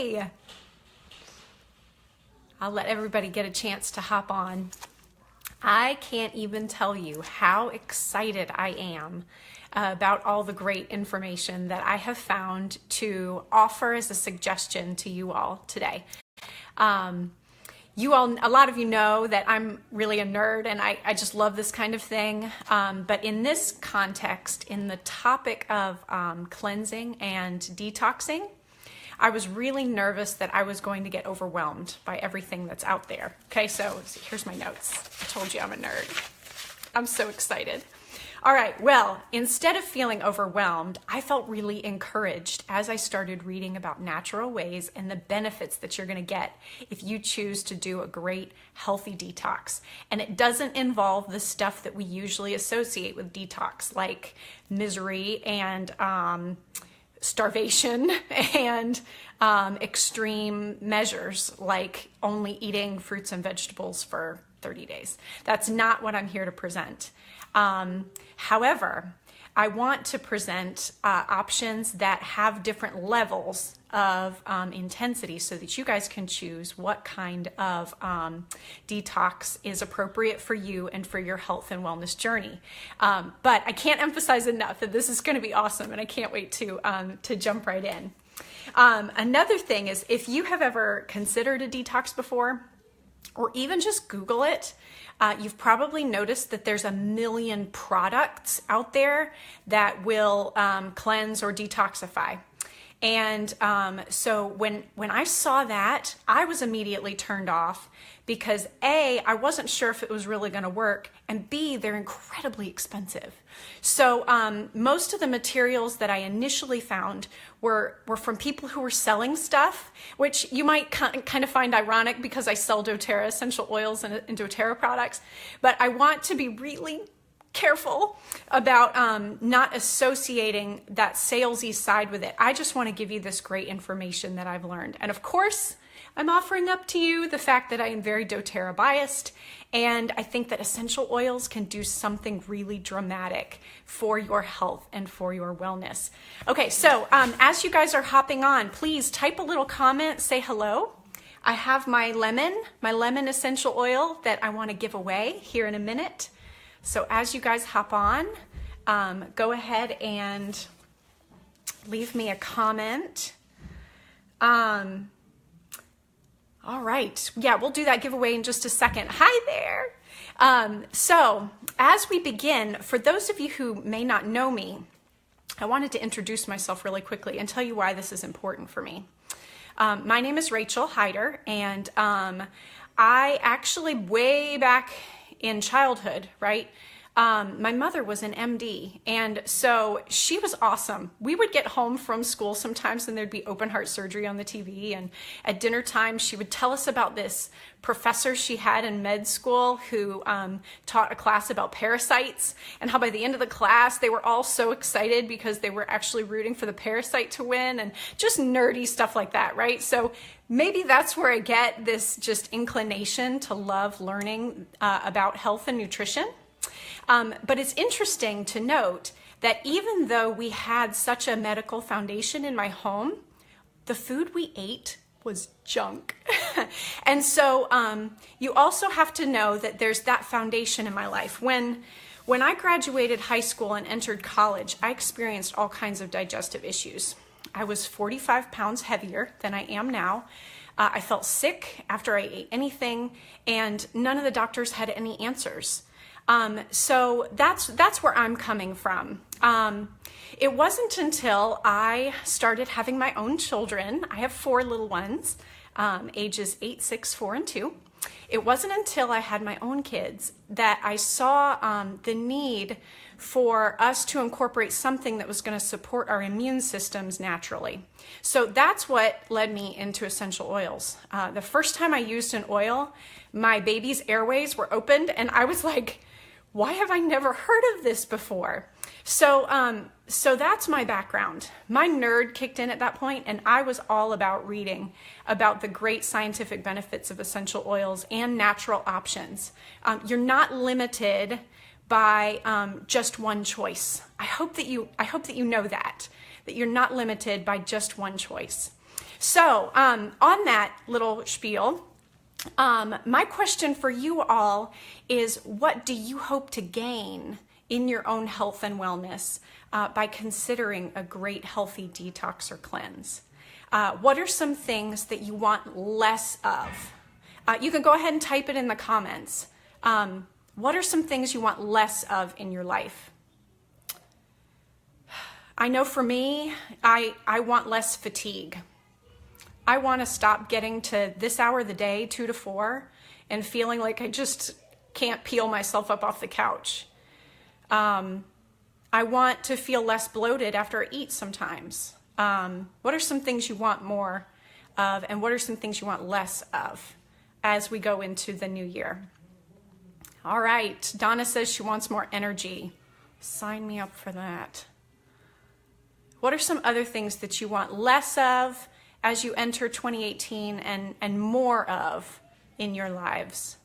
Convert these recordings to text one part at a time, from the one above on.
Yay! I'll let everybody get a chance to hop on. I can't even tell you how excited I am about all the great information that I have found to offer as a suggestion to you all today. You all, a lot of you know that I'm really a nerd and I just love this kind of thing. But in this context, in the topic of cleansing and detoxing, I was really nervous that I was going to get overwhelmed by everything that's out there. Okay, so here's my notes. I told you I'm a nerd. I'm so excited. All right, well, instead of feeling overwhelmed, I felt really encouraged as I started reading about natural ways and the benefits that you're going to get if you choose to do a great, healthy detox. And it doesn't involve the stuff that we usually associate with detox, like misery and starvation and extreme measures like only eating fruits and vegetables for 30 days. That's not what I'm here to present. However, I want to present options that have different levels of intensity so that you guys can choose what kind of detox is appropriate for you and for your health and wellness journey. But I can't emphasize enough that this is going to be awesome, and I can't wait to jump right in. Another thing is, if you have ever considered a detox before, or even just Google it, you've probably noticed that there's a million products out there that will cleanse or detoxify. And so when I saw that, I was immediately turned off because A, I wasn't sure if it was really going to work, and B, they're incredibly expensive. So most of the materials that I initially found were from people who were selling stuff, which you might kind of find ironic because I sell doTERRA essential oils and doTERRA products, but I want to be really careful about not associating that salesy side with it. I just want to give you this great information that I've learned. And of course, I'm offering up to you the fact that I am very doTERRA biased, and I think that essential oils can do something really dramatic for your health and for your wellness. Okay, so as you guys are hopping on, please type a little comment, say hello. I have my lemon essential oil that I want to give away here in a minute. So as you guys hop on, go ahead and leave me a comment. All right. Yeah, we'll do that giveaway in just a second. Hi there. So as we begin, for those of you who may not know me, I wanted to introduce myself really quickly and tell you why this is important for me. My name is Rachel Hyder, and I actually, way back in childhood, right? My mother was an MD, and so she was awesome. We would get home from school sometimes and there'd be open heart surgery on the TV, and at dinner time she would tell us about this professor she had in med school who taught a class about parasites, and how by the end of the class they were all so excited because they were actually rooting for the parasite to win, and just nerdy stuff like that, right? So maybe that's where I get this just inclination to love learning about health and nutrition. But it's interesting to note that even though we had such a medical foundation in my home, the food we ate was junk. And so you also have to know that there's that foundation in my life. When I graduated high school and entered college, I experienced all kinds of digestive issues. I was 45 pounds heavier than I am now. I felt sick after I ate anything, and none of the doctors had any answers. So that's where I'm coming from. It wasn't until I started having my own children. I have 4 little ones, ages 8, 6, 4, and 2. It wasn't until I had my own kids that I saw the need for us to incorporate something that was going to support our immune systems naturally. So that's what led me into essential oils. The first time I used an oil, my baby's airways were opened, and I was like, why have I never heard of this before? So that's my background. My nerd kicked in at that point, and I was all about reading about the great scientific benefits of essential oils and natural options. You're not limited by just one choice. I hope that you know that you're not limited by just one choice. So on that little spiel, my question for you all is, what do you hope to gain in your own health and wellness by considering a great healthy detox or cleanse? What are some things that you want less of? You can go ahead and type it in the comments. What are some things you want less of in your life? I know for me, I want less fatigue. I want to stop getting to this hour of the day, 2 to 4, and feeling like I just can't peel myself up off the couch. I want to feel less bloated after I eat sometimes. What are some things you want more of, and what are some things you want less of as we go into the new year? All right, Donna says she wants more energy. Sign me up for that. What are some other things that you want less of as you enter 2018 and more of in your lives?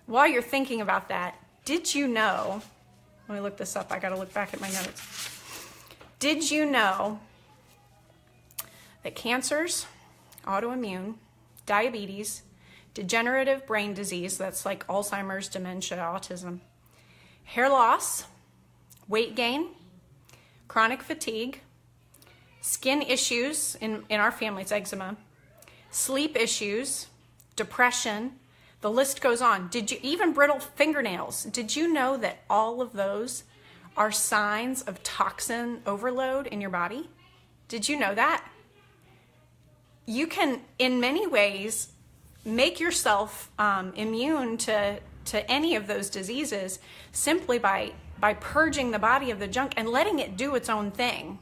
While you're thinking about that, did you know, let me look this up, I gotta look back at my notes. Did you know that cancers, autoimmune, diabetes, degenerative brain disease, that's like Alzheimer's, dementia, autism, hair loss, weight gain, chronic fatigue, skin issues, in our family it's eczema, sleep issues, depression, the list goes on. Even brittle fingernails, did you know that all of those are signs of toxin overload in your body? Did you know that? You can, in many ways, make yourself immune to any of those diseases simply by purging the body of the junk and letting it do its own thing.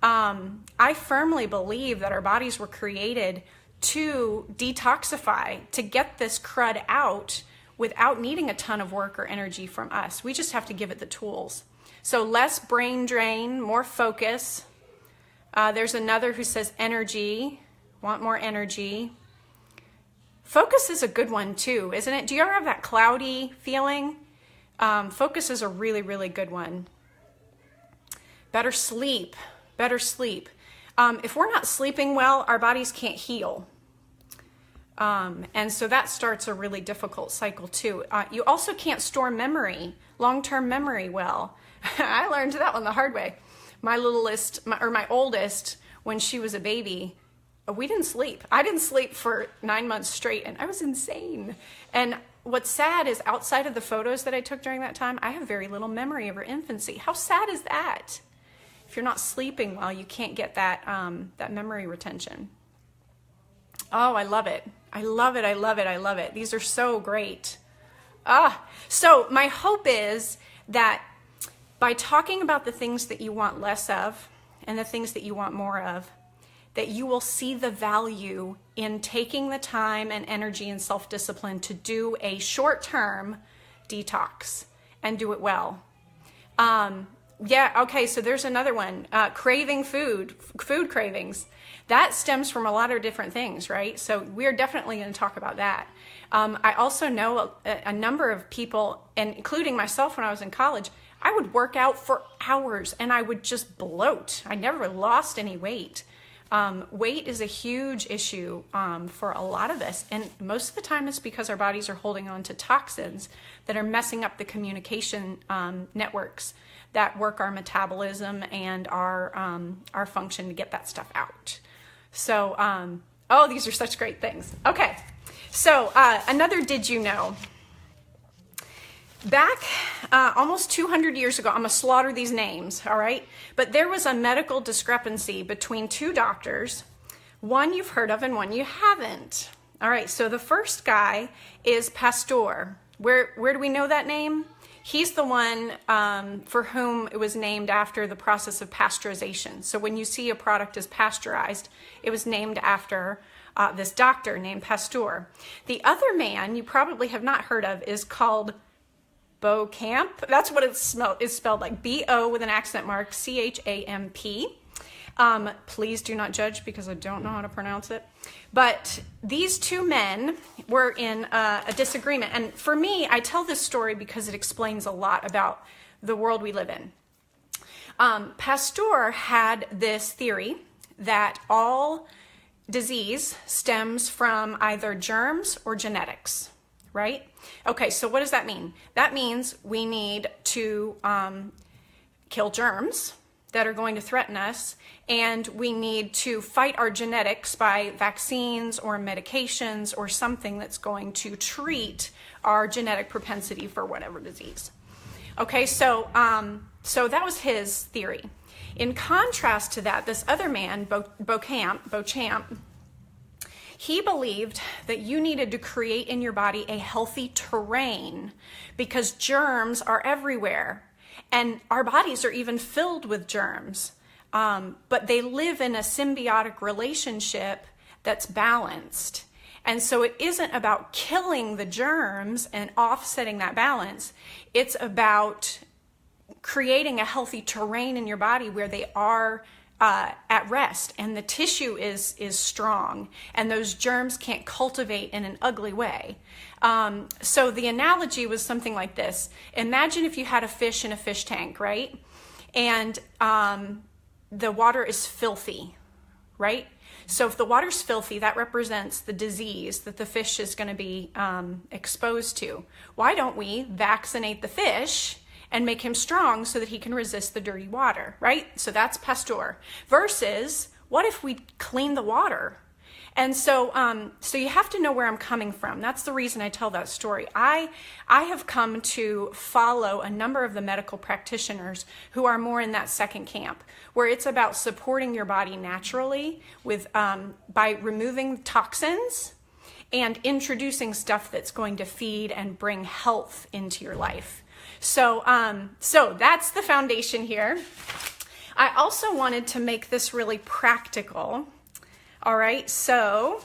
I firmly believe that our bodies were created to detoxify, to get this crud out without needing a ton of work or energy from us. We just have to give it the tools. So less brain drain, more focus. There's another who says energy, want more energy. Focus is a good one too, isn't it? Do you ever have that cloudy feeling? Focus is a really, really good one. Better sleep, better sleep. If we're not sleeping well, our bodies can't heal. And so that starts a really difficult cycle too. You also can't store memory, long-term memory well. I learned that one the hard way. My oldest, when she was a baby, we didn't sleep. I didn't sleep for 9 months straight, and I was insane. And what's sad is, outside of the photos that I took during that time, I have very little memory of her infancy. How sad is that? If you're not sleeping well, you can't get that that memory retention. Oh, I love it. I love it. I love it. I love it. These are so great. So my hope is that by talking about the things that you want less of and the things that you want more of, that you will see the value in taking the time and energy and self-discipline to do a short-term detox and do it well. Yeah, okay, so there's another one. Craving food cravings. That stems from a lot of different things, right? So we're definitely going to talk about that. I also know a number of people, and including myself when I was in college, I would work out for hours and I would just bloat. I never lost any weight. Weight is a huge issue for a lot of us, and most of the time it's because our bodies are holding on to toxins that are messing up the communication networks that work our metabolism and our function to get that stuff out. So, oh, these are such great things. Okay, so another did you know? Back almost 200 years ago, I'm going to slaughter these names, all right? But there was a medical discrepancy between two doctors, one you've heard of and one you haven't. All right, so the first guy is Pasteur. Where do we know that name? He's the one for whom it was named after the process of pasteurization. So when you see a product is pasteurized, it was named after this doctor named Pasteur. The other man you probably have not heard of is called Beauchamp. That's what it's spelled like, B-O with an accent mark, C-H-A-M-P. Please do not judge because I don't know how to pronounce it. But these two men were in a disagreement. And for me, I tell this story because it explains a lot about the world we live in. Pasteur had this theory that all disease stems from either germs or genetics, right? Okay, so what does that mean? That means we need to kill germs that are going to threaten us, and we need to fight our genetics by vaccines or medications or something that's going to treat our genetic propensity for whatever disease. Okay, so that was his theory. In contrast to that, this other man, Beauchamp, he believed that you needed to create in your body a healthy terrain because germs are everywhere. And our bodies are even filled with germs, but they live in a symbiotic relationship that's balanced. And so it isn't about killing the germs and offsetting that balance. It's about creating a healthy terrain in your body where they are at rest and the tissue is strong and those germs can't cultivate in an ugly way. So the analogy was something like this. Imagine if you had a fish in a fish tank, right? And the water is filthy, right? So if the water's filthy, that represents the disease that the fish is going to be exposed to. Why don't we vaccinate the fish and make him strong so that he can resist the dirty water, right? So that's Pasteur. Versus, what if we clean the water? And so you have to know where I'm coming from. That's the reason I tell that story. I have come to follow a number of the medical practitioners who are more in that second camp, where it's about supporting your body naturally with by removing toxins and introducing stuff that's going to feed and bring health into your life. So that's the foundation here. I also wanted to make this really practical. All right, so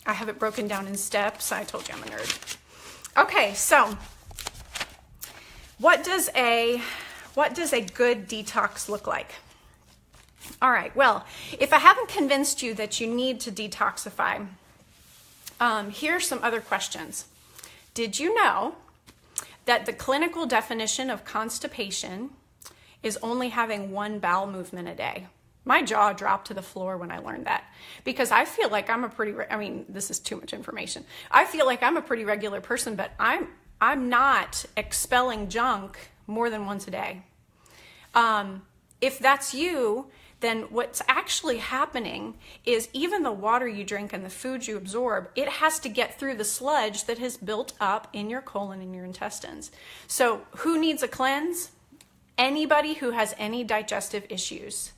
I have it broken down in steps. I told you I'm a nerd. Okay, so what does a good detox look like? All right, well, if I haven't convinced you that you need to detoxify, here's some other questions. Did you know that the clinical definition of constipation is only having one bowel movement a day? My jaw dropped to the floor when I learned that, because I feel like I'm this is too much information. I feel like I'm a pretty regular person, but I'm not expelling junk more than once a day. If that's you, then what's actually happening is even the water you drink and the food you absorb, it has to get through the sludge that has built up in your colon and your intestines. So who needs a cleanse? Anybody who has any digestive issues.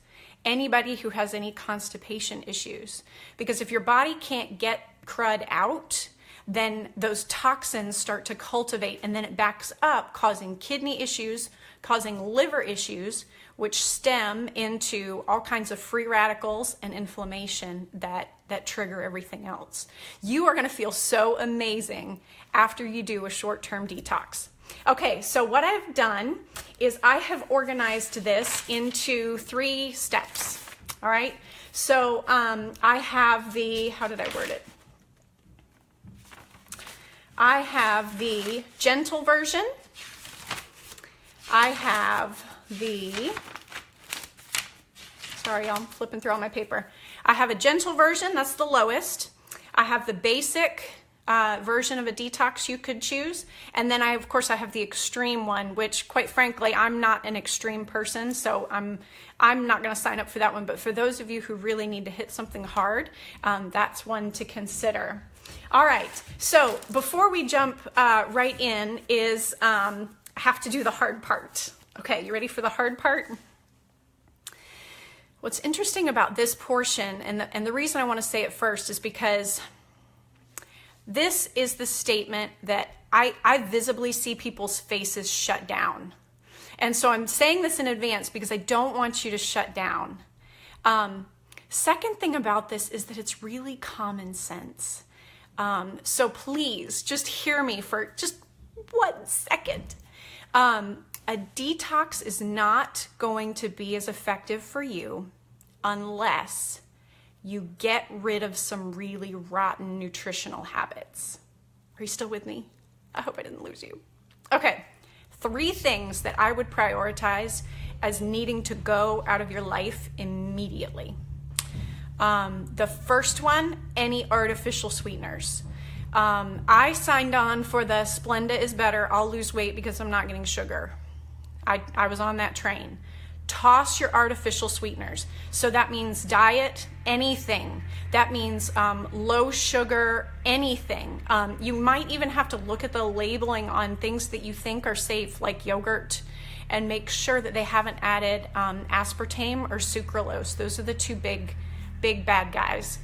Anybody who has any constipation issues. Because if your body can't get crud out, then those toxins start to cultivate and then it backs up, causing kidney issues, causing liver issues, which stem into all kinds of free radicals and inflammation that trigger everything else. You are going to feel so amazing after you do a short-term detox. Okay, so what I've done is I have organized this into 3 steps. All right, so I have how did I word it? I have the gentle version. I have sorry, I'm flipping through all my paper. I have a gentle version, that's the lowest. I have the basic version of a detox you could choose. And then of course I have the extreme one, which quite frankly, I'm not an extreme person, so I'm not gonna sign up for that one. But for those of you who really need to hit something hard, that's one to consider. All right, so before we jump right in I have to do the hard part. Okay, you ready for the hard part? What's interesting about this portion, and the reason I want to say it first is because this is the statement that I visibly see people's faces shut down. And so I'm saying this in advance because I don't want you to shut down. Second thing about this is that it's really common sense. So please just hear me for just 1 second. A detox is not going to be as effective for you unless you get rid of some really rotten nutritional habits. Are you still with me? I hope I didn't lose you. Okay, 3 things that I would prioritize as needing to go out of your life immediately. The first one, any artificial sweeteners. I signed on for the Splenda is better, I'll lose weight because I'm not getting sugar. I was on that train. Toss your artificial sweeteners. So that means diet, anything. That means low sugar, anything. You might even have to look at the labeling on things that you think are safe, like yogurt, and make sure that they haven't added aspartame or sucralose. Those are the 2 big bad guys.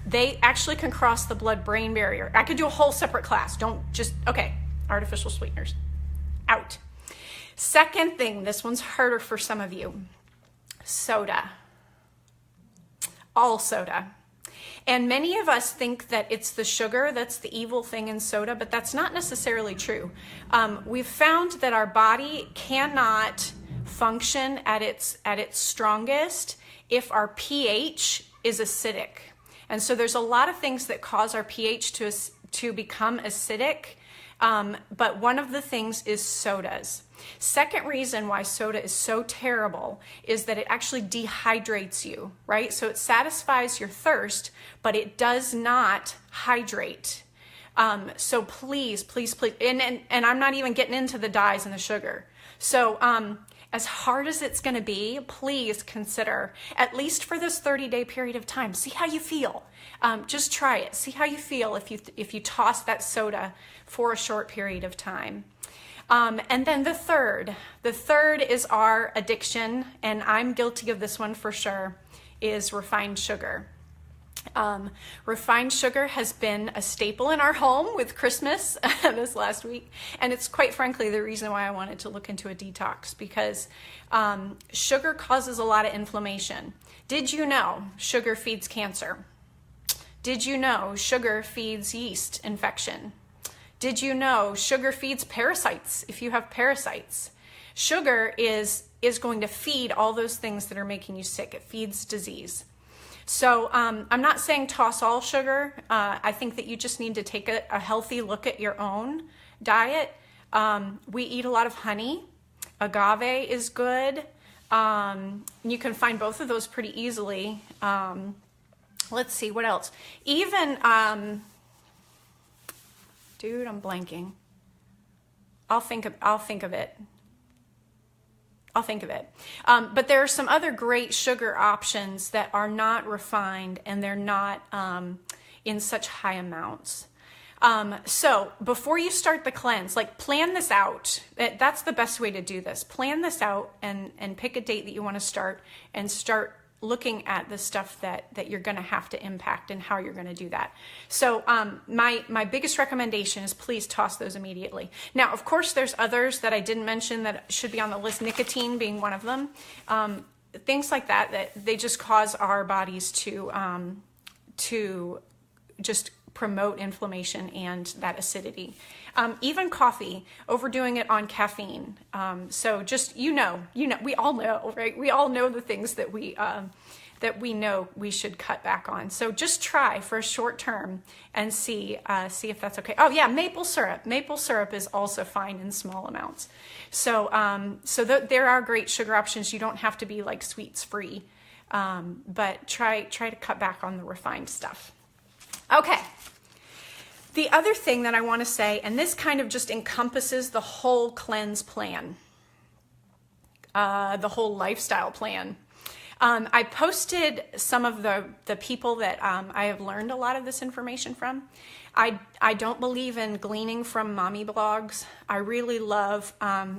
They actually can cross the blood-brain barrier. I could do a whole separate class. Okay, artificial sweeteners, out. Second thing, this one's harder for some of you, soda, all soda. And many of us think that it's the sugar that's the evil thing in soda, but that's not necessarily true. We've found that our body cannot function at its strongest if our pH is acidic. And so there's a lot of things that cause our pH to become acidic, but one of the things is sodas. Second reason why soda is so terrible is that it actually dehydrates you, right? So it satisfies your thirst, but it does not hydrate. So please, and I'm not even getting into the dyes and the sugar. So as hard as it's going to be, please consider, at least for this 30-day period of time, see how you feel. Just try it. See how you feel if you toss that soda for a short period of time. And then the third is our addiction, and I'm guilty of this one for sure, is refined sugar. Refined sugar has been a staple in our home with Christmas this last week, and it's quite frankly the reason why I wanted to look into a detox, because sugar causes a lot of inflammation. Did you know sugar feeds cancer? Did you know sugar feeds yeast infection? Did you know sugar feeds parasites if you have parasites? Sugar is going to feed all those things that are making you sick. It feeds disease. So I'm not saying toss all sugar. I think that you just need to take a healthy look at your own diet. We eat a lot of honey. Agave is good. You can find both of those pretty easily. Let's see, what else? Even, dude, I'm blanking. I'll think of it. But there are some other great sugar options that are not refined, and they're not in such high amounts. So before you start the cleanse, plan this out. That's the best way to do this. Plan this out and pick a date that you want to start, and start looking at the stuff that you're going to have to impact and how you're going to do that. So my biggest recommendation is please toss those immediately. Now, of course, there's others that I didn't mention that should be on the list, nicotine being one of them. Things like that they just cause our bodies to just promote inflammation and that acidity. Even coffee, overdoing it on caffeine. So just, we all know, right? We all know the things that we know we should cut back on. So just try for a short term and see if that's okay. Oh yeah, maple syrup. Maple syrup is also fine in small amounts. So there are great sugar options. You don't have to be like sweets free, but try to cut back on the refined stuff. Okay. The other thing that I want to say, and this kind of just encompasses the whole cleanse plan, the whole lifestyle plan. I posted some of the people that I have learned a lot of this information from. I don't believe in gleaning from mommy blogs. I really love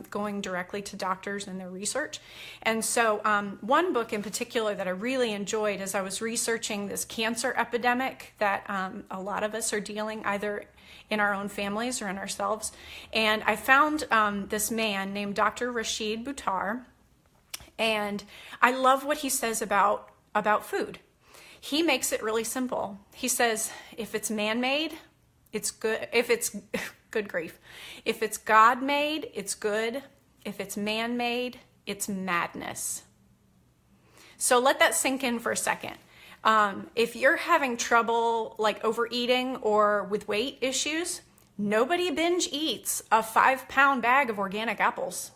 going directly to doctors and their research. And so one book in particular that I really enjoyed as I was researching this cancer epidemic that a lot of us are dealing either in our own families or in ourselves. And I found this man named Dr. Rashid Buttar. And I love what he says about food. He makes it really simple. He says, if it's man-made, it's good. If it's, good grief. If it's God-made, it's good. If it's man-made, it's madness. So let that sink in for a second. If you're having trouble like overeating or with weight issues, Nobody binge eats a 5-pound bag of organic apples.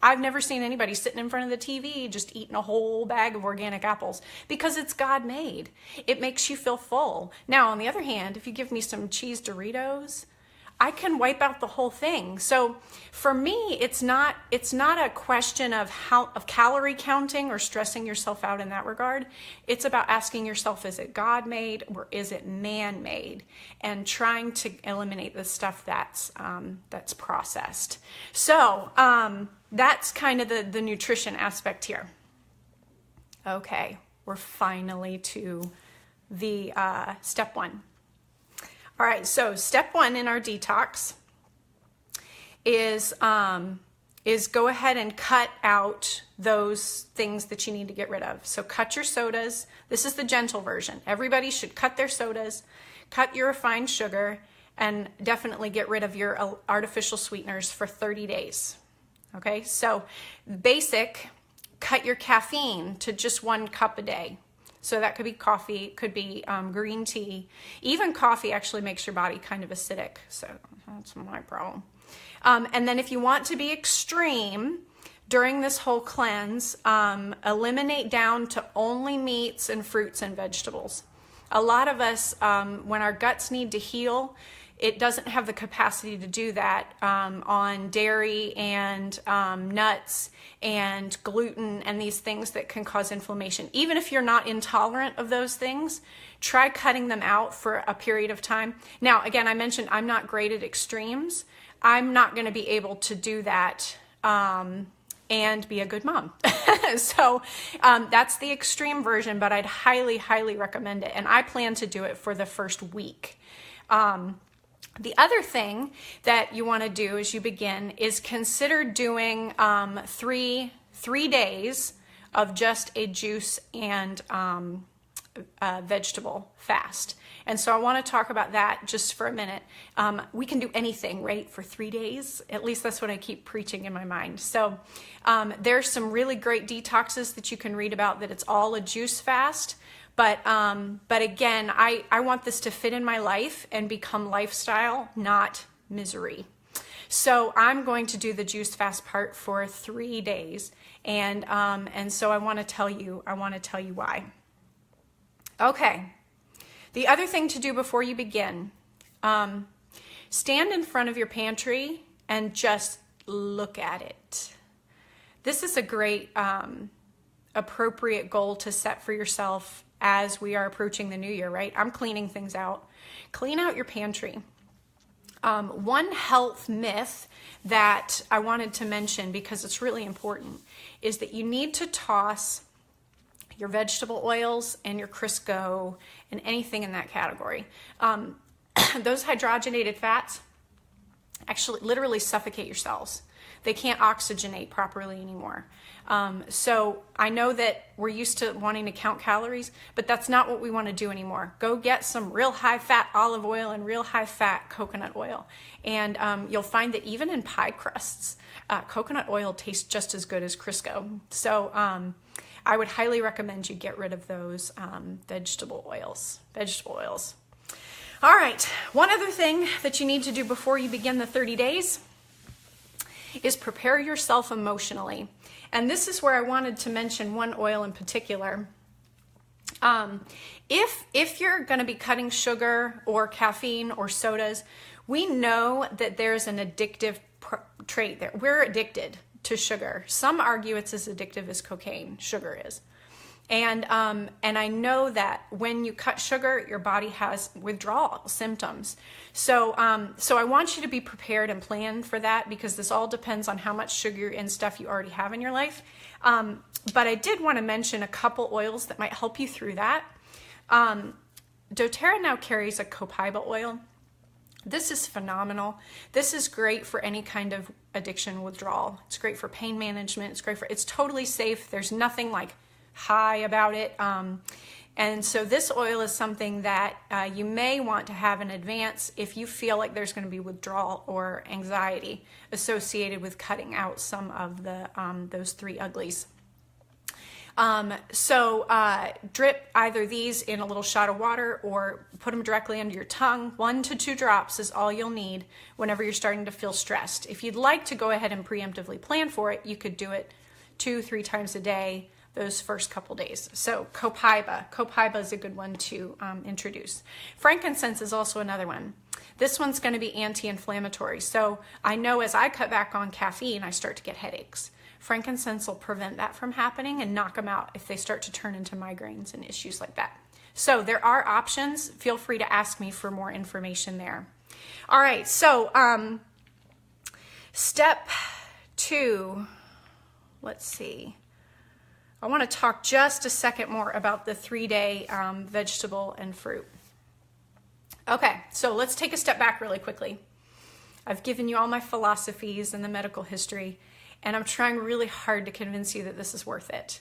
I've never seen anybody sitting in front of the TV just eating a whole bag of organic apples because it's God made. It makes you feel full. Now, on the other hand, if you give me some cheese Doritos, I can wipe out the whole thing. So for me, it's not a question of calorie counting or stressing yourself out in that regard. It's about asking yourself, is it God made or is it man made? And trying to eliminate the stuff that's processed. So that's kind of the nutrition aspect here. Okay, we're finally to the step 1. All right, so step 1 in our detox is go ahead and cut out those things that you need to get rid of. So cut your sodas. This is the gentle version. Everybody should cut their sodas, cut your refined sugar, and definitely get rid of your artificial sweeteners for 30 days. Okay, so basic, cut your caffeine to just 1 cup a day. So that could be coffee, it could be green tea. Even coffee actually makes your body kind of acidic. So that's my problem. And then if you want to be extreme during this whole cleanse, eliminate down to only meats and fruits and vegetables. A lot of us, when our guts need to heal, it doesn't have the capacity to do that on dairy and nuts and gluten and these things that can cause inflammation. Even if you're not intolerant of those things, try cutting them out for a period of time. Now, again, I mentioned I'm not great at extremes. I'm not going to be able to do that and be a good mom. So that's the extreme version, but I'd highly, highly recommend it. And I plan to do it for the first week. The other thing that you want to do as you begin is consider doing 3 days of just a juice and vegetable fast. And so I want to talk about that just for a minute. We can do anything, right, for 3 days. At least that's what I keep preaching in my mind. So there's some really great detoxes that you can read about that it's all a juice fast. But again, I want this to fit in my life and become lifestyle, not misery. So I'm going to do the juice fast part for 3 days, and so I want to tell you why. Okay. The other thing to do before you begin, stand in front of your pantry and just look at it. This is a great appropriate goal to set for yourself as we are approaching the new year, right? I'm cleaning things out. Clean out your pantry. One health myth that I wanted to mention because it's really important is that you need to toss your vegetable oils and your Crisco and anything in that category. Those hydrogenated fats actually literally suffocate your cells. They can't oxygenate properly anymore. So I know that we're used to wanting to count calories, but that's not what we want to do anymore. Go get some real high-fat olive oil and real high-fat coconut oil. And you'll find that even in pie crusts, coconut oil tastes just as good as Crisco. So I would highly recommend you get rid of those vegetable oils. All right, one other thing that you need to do before you begin the 30 days is prepare yourself emotionally. And this is where I wanted to mention one oil in particular. If you're going to be cutting sugar or caffeine or sodas, we know that there's an addictive trait there. We're addicted to sugar. Some argue it's as addictive as cocaine, sugar is. And I know that when you cut sugar, your body has withdrawal symptoms. So I want you to be prepared and plan for that because this all depends on how much sugar and stuff you already have in your life. But I did want to mention a couple oils that might help you through that. doTERRA now carries a copaiba oil. This is phenomenal. This is great for any kind of addiction withdrawal. It's great for pain management. It's totally safe. There's nothing like high about it. And so this oil is something that you may want to have in advance if you feel like there's going to be withdrawal or anxiety associated with cutting out some of the those three uglies. Drip either these in a little shot of water or put them directly under your tongue. 1 to 2 drops is all you'll need whenever you're starting to feel stressed. If you'd like to go ahead and preemptively plan for it, you could do it 2-3 times a day those first couple days. So copaiba is a good one to introduce. Frankincense is also another one. This one's going to be anti-inflammatory. So I know as I cut back on caffeine, I start to get headaches. Frankincense will prevent that from happening and knock them out if they start to turn into migraines and issues like that. So there are options. Feel free to ask me for more information there. All right, so step 2, let's see. I want to talk just a second more about the 3-day vegetable and fruit. Okay, so let's take a step back really quickly. I've given you all my philosophies and the medical history, and I'm trying really hard to convince you that this is worth it.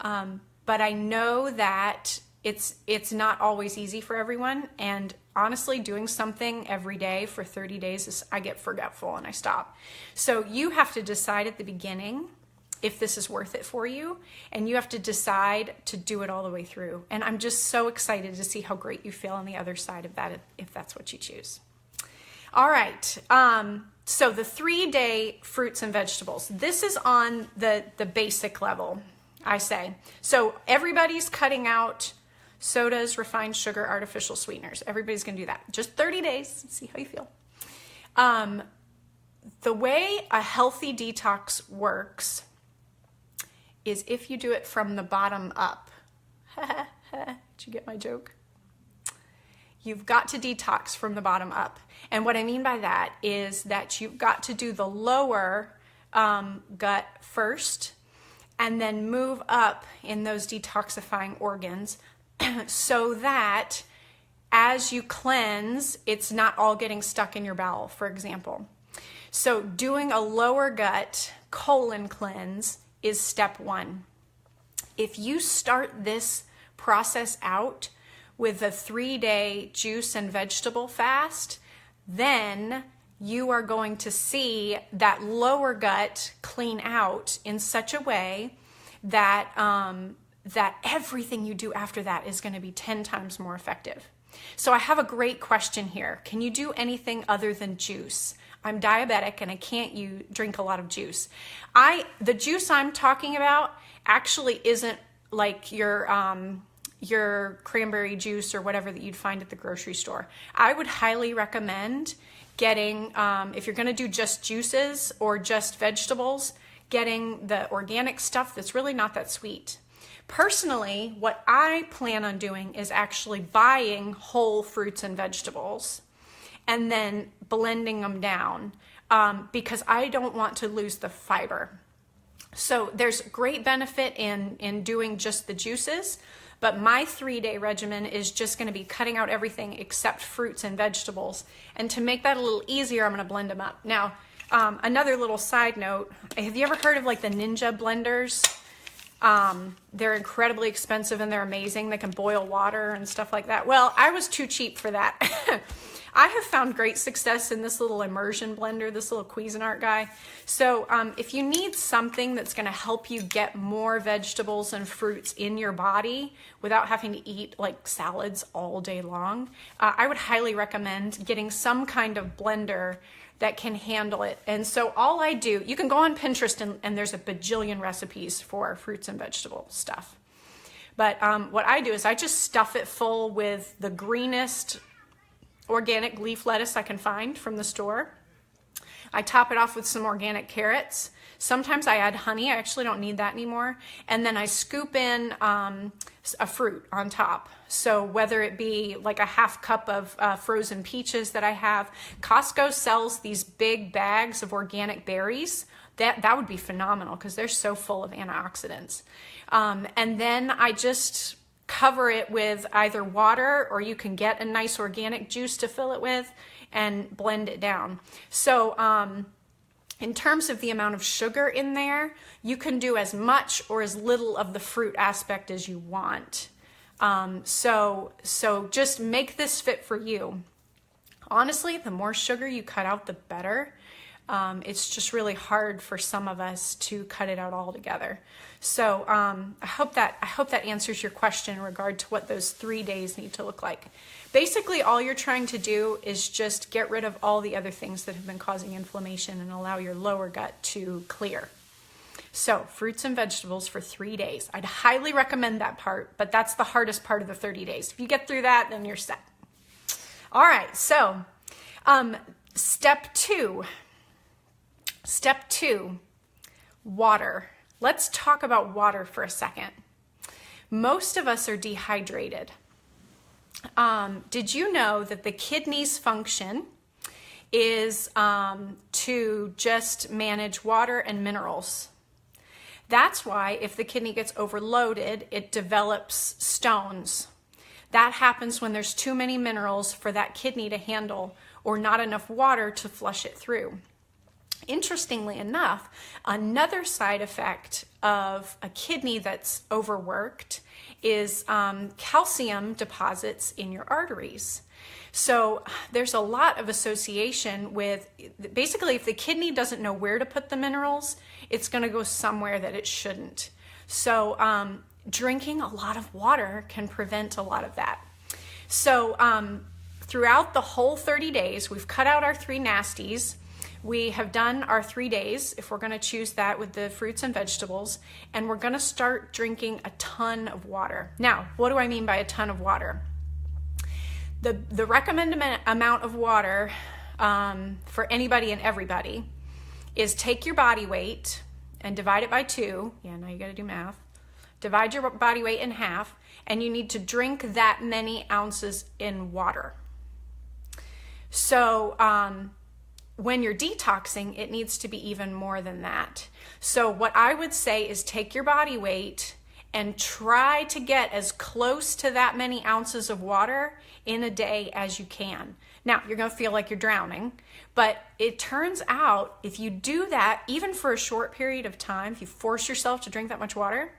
But I know that it's not always easy for everyone, and honestly, doing something every day for 30 days, I get forgetful and I stop. So you have to decide at the beginning if this is worth it for you, and you have to decide to do it all the way through. And I'm just so excited to see how great you feel on the other side of that, if that's what you choose. All right, so the 3-day fruits and vegetables. This is on the basic level, I say. So everybody's cutting out sodas, refined sugar, artificial sweeteners. Everybody's gonna do that. Just 30 days, see how you feel. The way a healthy detox works is if you do it from the bottom up. Did you get my joke? You've got to detox from the bottom up. And what I mean by that is that you've got to do the lower gut first and then move up in those detoxifying organs so that as you cleanse, it's not all getting stuck in your bowel, for example. So doing a lower gut colon cleanse is step 1. If you start this process out with a 3-day juice and vegetable fast, then you are going to see that lower gut clean out in such a way that that everything you do after that is going to be 10 times more effective. So I have a great question here. Can you do anything other than juice? I'm diabetic and I can't drink a lot of juice. The juice I'm talking about actually isn't like your cranberry juice or whatever that you'd find at the grocery store. I would highly recommend getting, if you're gonna do just juices or just vegetables, getting the organic stuff that's really not that sweet. Personally, what I plan on doing is actually buying whole fruits and vegetables and then blending them down because I don't want to lose the fiber. So there's great benefit in doing just the juices, but my 3-day regimen is just going to be cutting out everything except fruits and vegetables. And to make that a little easier, I'm going to blend them up. Now, another little side note, have you ever heard of like the Ninja blenders? They're incredibly expensive and they're amazing. They can boil water and stuff like that. Well, I was too cheap for that. I have found great success in this little immersion blender, this little Cuisinart guy. So if you need something that's going to help you get more vegetables and fruits in your body without having to eat like salads all day long, I would highly recommend getting some kind of blender that can handle it. And so all I do, you can go on Pinterest and there's a bajillion recipes for fruits and vegetable stuff. But what I do is I just stuff it full with the greenest organic leaf lettuce I can find from the store. I top it off with some organic carrots. Sometimes I add honey. I actually don't need that anymore. And then I scoop in a fruit on top. So whether it be like a half cup of frozen peaches that I have, Costco sells these big bags of organic berries. That would be phenomenal because they're so full of antioxidants. And then I just cover it with either water or you can get a nice organic juice to fill it with and blend it down. So in terms of the amount of sugar in there, you can do as much or as little of the fruit aspect as you want. So just make this fit for you. Honestly, the more sugar you cut out, the better. It's just really hard for some of us to cut it out altogether. So I hope that answers your question in regard to what those 3 days need to look like. Basically, all you're trying to do is just get rid of all the other things that have been causing inflammation and allow your lower gut to clear. So fruits and vegetables for 3 days. I'd highly recommend that part, but that's the hardest part of the 30 days. If you get through that, then you're set. All right, so step two, water. Let's talk about water for a second. Most of us are dehydrated. Did you know that the kidney's function is to just manage water and minerals? That's why if the kidney gets overloaded, it develops stones. That happens when there's too many minerals for that kidney to handle or not enough water to flush it through. Interestingly enough, another side effect of a kidney that's overworked is calcium deposits in your arteries. So there's a lot of association with, basically, if the kidney doesn't know where to put the minerals, it's going to go somewhere that it shouldn't. So drinking a lot of water can prevent a lot of that. So throughout the whole 30 days, we've cut out our 3 nasties. We have done our 3 days, if we're going to choose that, with the fruits and vegetables, and we're going to start drinking a ton of water. Now, what do I mean by a ton of water? The recommended amount of water for anybody and everybody is take your body weight and divide it by 2. Yeah, now you got to do math. Divide your body weight in half, and you need to drink that many ounces in water. So when you're detoxing, it needs to be even more than that. So what I would say is take your body weight and try to get as close to that many ounces of water in a day as you can. Now, you're going to feel like you're drowning, but it turns out if you do that, even for a short period of time, if you force yourself to drink that much water,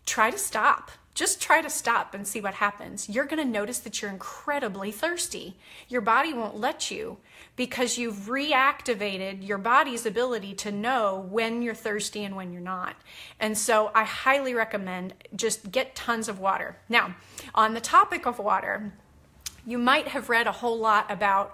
try to stop. Just try to stop and see what happens. You're going to notice that you're incredibly thirsty. Your body won't let you because you've reactivated your body's ability to know when you're thirsty and when you're not. And so I highly recommend just get tons of water. Now, on the topic of water, you might have read a whole lot about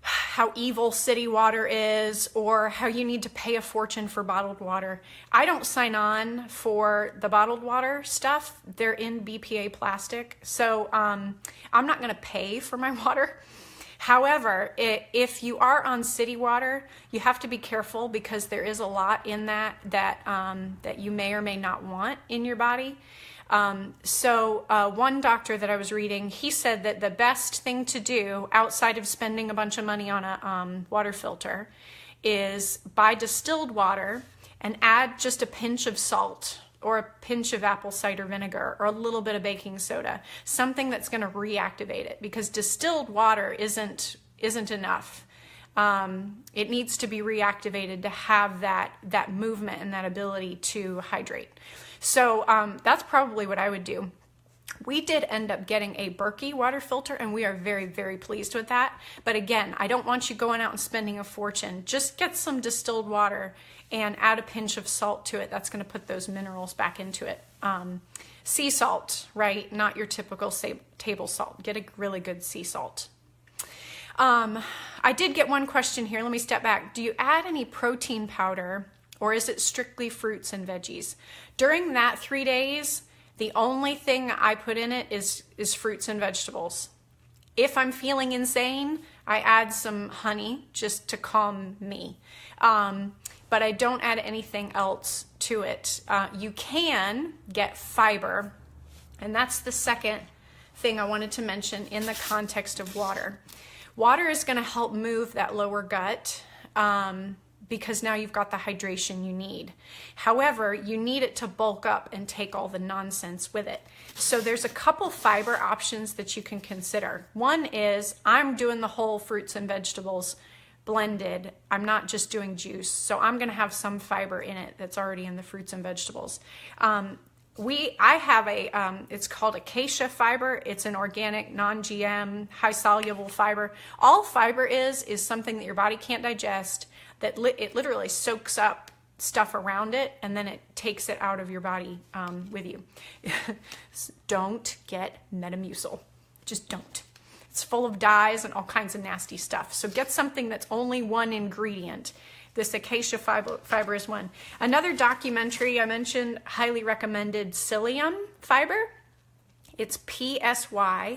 how evil city water is, or how you need to pay a fortune for bottled water. I don't sign on for the bottled water stuff. They're in BPA plastic, so I'm not going to pay for my water. However, if you are on city water, you have to be careful because there is a lot in that you may or may not want in your body. So one doctor that I was reading, he said that the best thing to do outside of spending a bunch of money on a water filter is buy distilled water and add just a pinch of salt or a pinch of apple cider vinegar or a little bit of baking soda, something that's going to reactivate it, because distilled water isn't enough. It needs to be reactivated to have that movement and that ability to hydrate. So that's probably what I would do. We did end up getting a Berkey water filter, and we are very, very pleased with that. But again, I don't want you going out and spending a fortune. Just get some distilled water and add a pinch of salt to it. That's going to put those minerals back into it. Sea salt, right? Not your typical table salt. Get a really good sea salt. I did get one question here. Let me step back. Do you add any protein powder, or is it strictly fruits and veggies? During that 3 days, the only thing I put in it is fruits and vegetables. If I'm feeling insane, I add some honey just to calm me. But I don't add anything else to it. You can get fiber, and that's the second thing I wanted to mention in the context of water. Water is going to help move that lower gut because now you've got the hydration you need. However, you need it to bulk up and take all the nonsense with it. So there's a couple fiber options that you can consider. One is I'm doing the whole fruits and vegetables blended. I'm not just doing juice. So I'm going to have some fiber in it that's already in the fruits and vegetables. I have it's called acacia fiber. It's an organic, non-GM, high soluble fiber. All fiber is something that your body can't digest, that it literally soaks up stuff around it, and then it takes it out of your body with you. Don't get Metamucil. Just don't. It's full of dyes and all kinds of nasty stuff. So get something that's only one ingredient. This acacia fiber is one. Another documentary I mentioned, highly recommended, psyllium fiber. It's PSYLLIUM.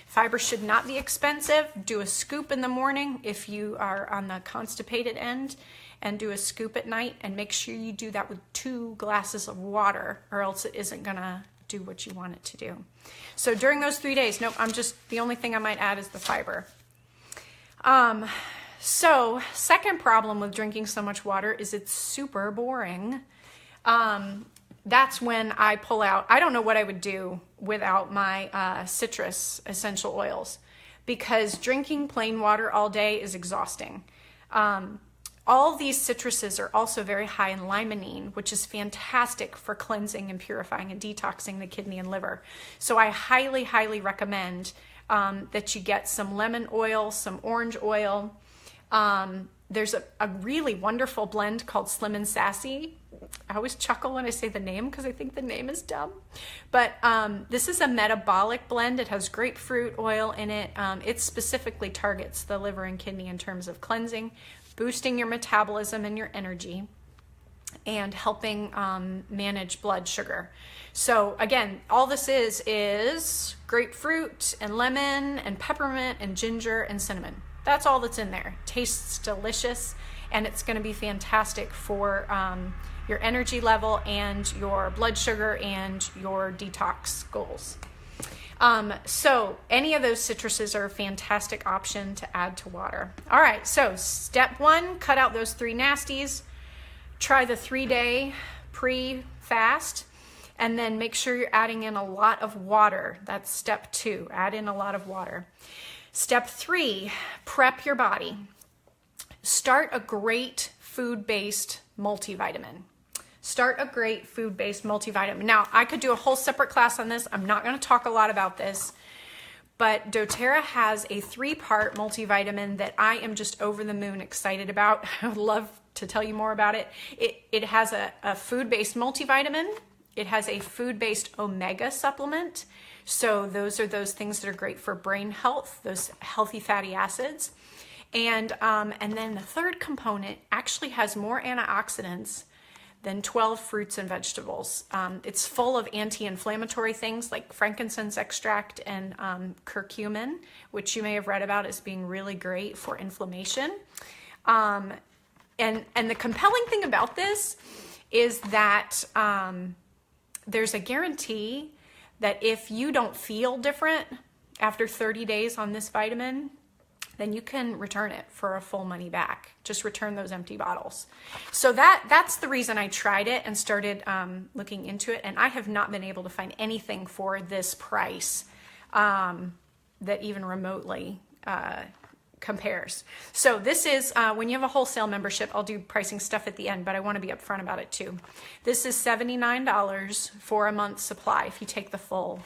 Fiber should not be expensive. Do a scoop in the morning if you are on the constipated end, and do a scoop at night, and make sure you do that with 2 glasses of water, or else it isn't gonna do what you want it to do. So during those 3 days, the only thing I might add is the fiber. So second problem with drinking so much water is it's super boring. That's when I pull out. I don't know what I would do without my citrus essential oils, because drinking plain water all day is exhausting. All these citruses are also very high in limonene, which is fantastic for cleansing and purifying and detoxing the kidney and liver. So I highly, highly recommend that you get some lemon oil, some orange oil. There's a really wonderful blend called Slim and Sassy. I always chuckle when I say the name because I think the name is dumb. But this is a metabolic blend. It has grapefruit oil in it. It specifically targets the liver and kidney in terms of cleansing, boosting your metabolism and your energy, and helping manage blood sugar. So again, all this is grapefruit and lemon and peppermint and ginger and cinnamon. That's all that's in there. Tastes delicious, and it's going to be fantastic for your energy level and your blood sugar and your detox goals. So any of those citruses are a fantastic option to add to water. All right, so step 1, cut out those 3 nasties. Try the 3-day pre-fast, and then make sure you're adding in a lot of water. That's step 2, add in a lot of water. Step 3, prep your body. Start a great food-based multivitamin. Start a great food-based multivitamin. Now, I could do a whole separate class on this. I'm not going to talk a lot about this, but doTERRA has a 3-part multivitamin that I am just over the moon excited about. I would love to tell you more about it. It has a food-based multivitamin. It has a food-based omega supplement. So those are those things that are great for brain health, those healthy fatty acids. And then the third component actually has more antioxidants than 12 fruits and vegetables. It's full of anti-inflammatory things like frankincense extract and curcumin, which you may have read about as being really great for inflammation. And the compelling thing about this is that there's a guarantee that if you don't feel different after 30 days on this vitamin, then you can return it for a full money back. Just return those empty bottles. So that's the reason I tried it and started looking into it. And I have not been able to find anything for this price that even remotely compares. So this is, when you have a wholesale membership, I'll do pricing stuff at the end, but I want to be upfront about it too. This is $79 for a month's supply if you take the full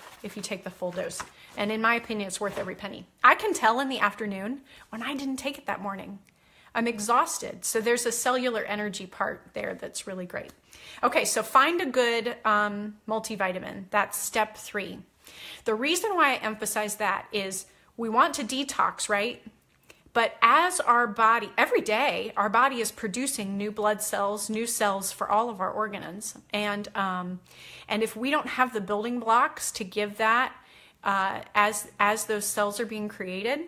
dose. And in my opinion, it's worth every penny. I can tell in the afternoon when I didn't take it that morning. I'm exhausted. So there's a cellular energy part there that's really great. Okay, so find a good multivitamin. That's step 3. The reason why I emphasize that is we want to detox, right? But as our body, every day, our body is producing new blood cells, new cells for all of our organs. And if we don't have the building blocks to give that, as those cells are being created,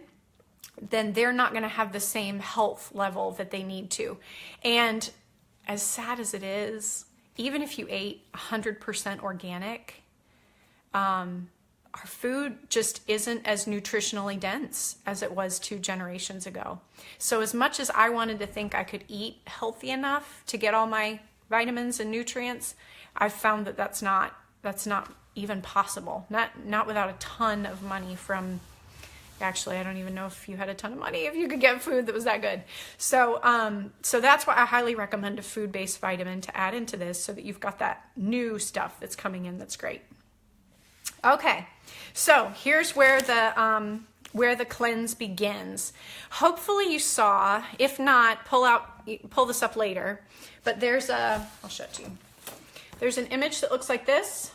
then they're not going to have the same health level that they need to. And as sad as it is, even if you ate 100% organic, our food just isn't as nutritionally dense as it was 2 generations ago. So as much as I wanted to think I could eat healthy enough to get all my vitamins and nutrients, I've found that that's not even possible. Not without a ton of money from Actually, I don't even know if you had a ton of money, if you could get food that was that good. So, so that's why I highly recommend a food-based vitamin to add into this so that you've got that new stuff that's coming in that's great. Okay, so here's where the cleanse begins. Hopefully you saw, if not, pull this up later, but I'll show it to you. There's an image that looks like this,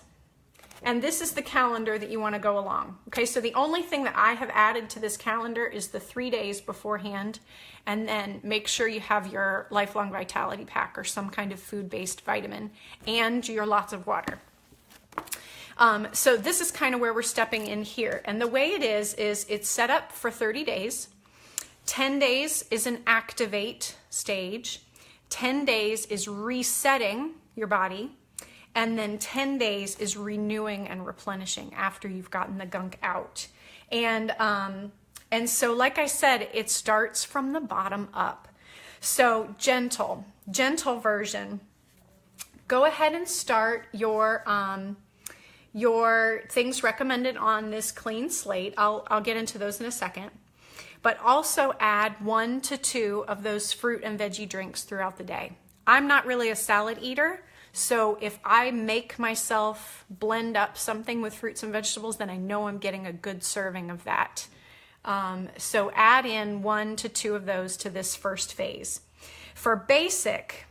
and this is the calendar that you want to go along. Okay, so the only thing that I have added to this calendar is the 3 days beforehand, and then make sure you have your Lifelong Vitality Pack or some kind of food-based vitamin and your lots of water. So this is kind of where we're stepping in here. And the way it is it's set up for 30 days. 10 days is an activate stage. 10 days is resetting your body. And then 10 days is renewing and replenishing after you've gotten the gunk out. And so, like I said, it starts from the bottom up. So gentle version. Go ahead and start your things recommended on this clean slate. I'll get into those in a second. But also add 1 to 2 of those fruit and veggie drinks throughout the day. I'm not really a salad eater, so if I make myself blend up something with fruits and vegetables, then I know I'm getting a good serving of that. So add in 1 to 2 of those to this first phase. For basic,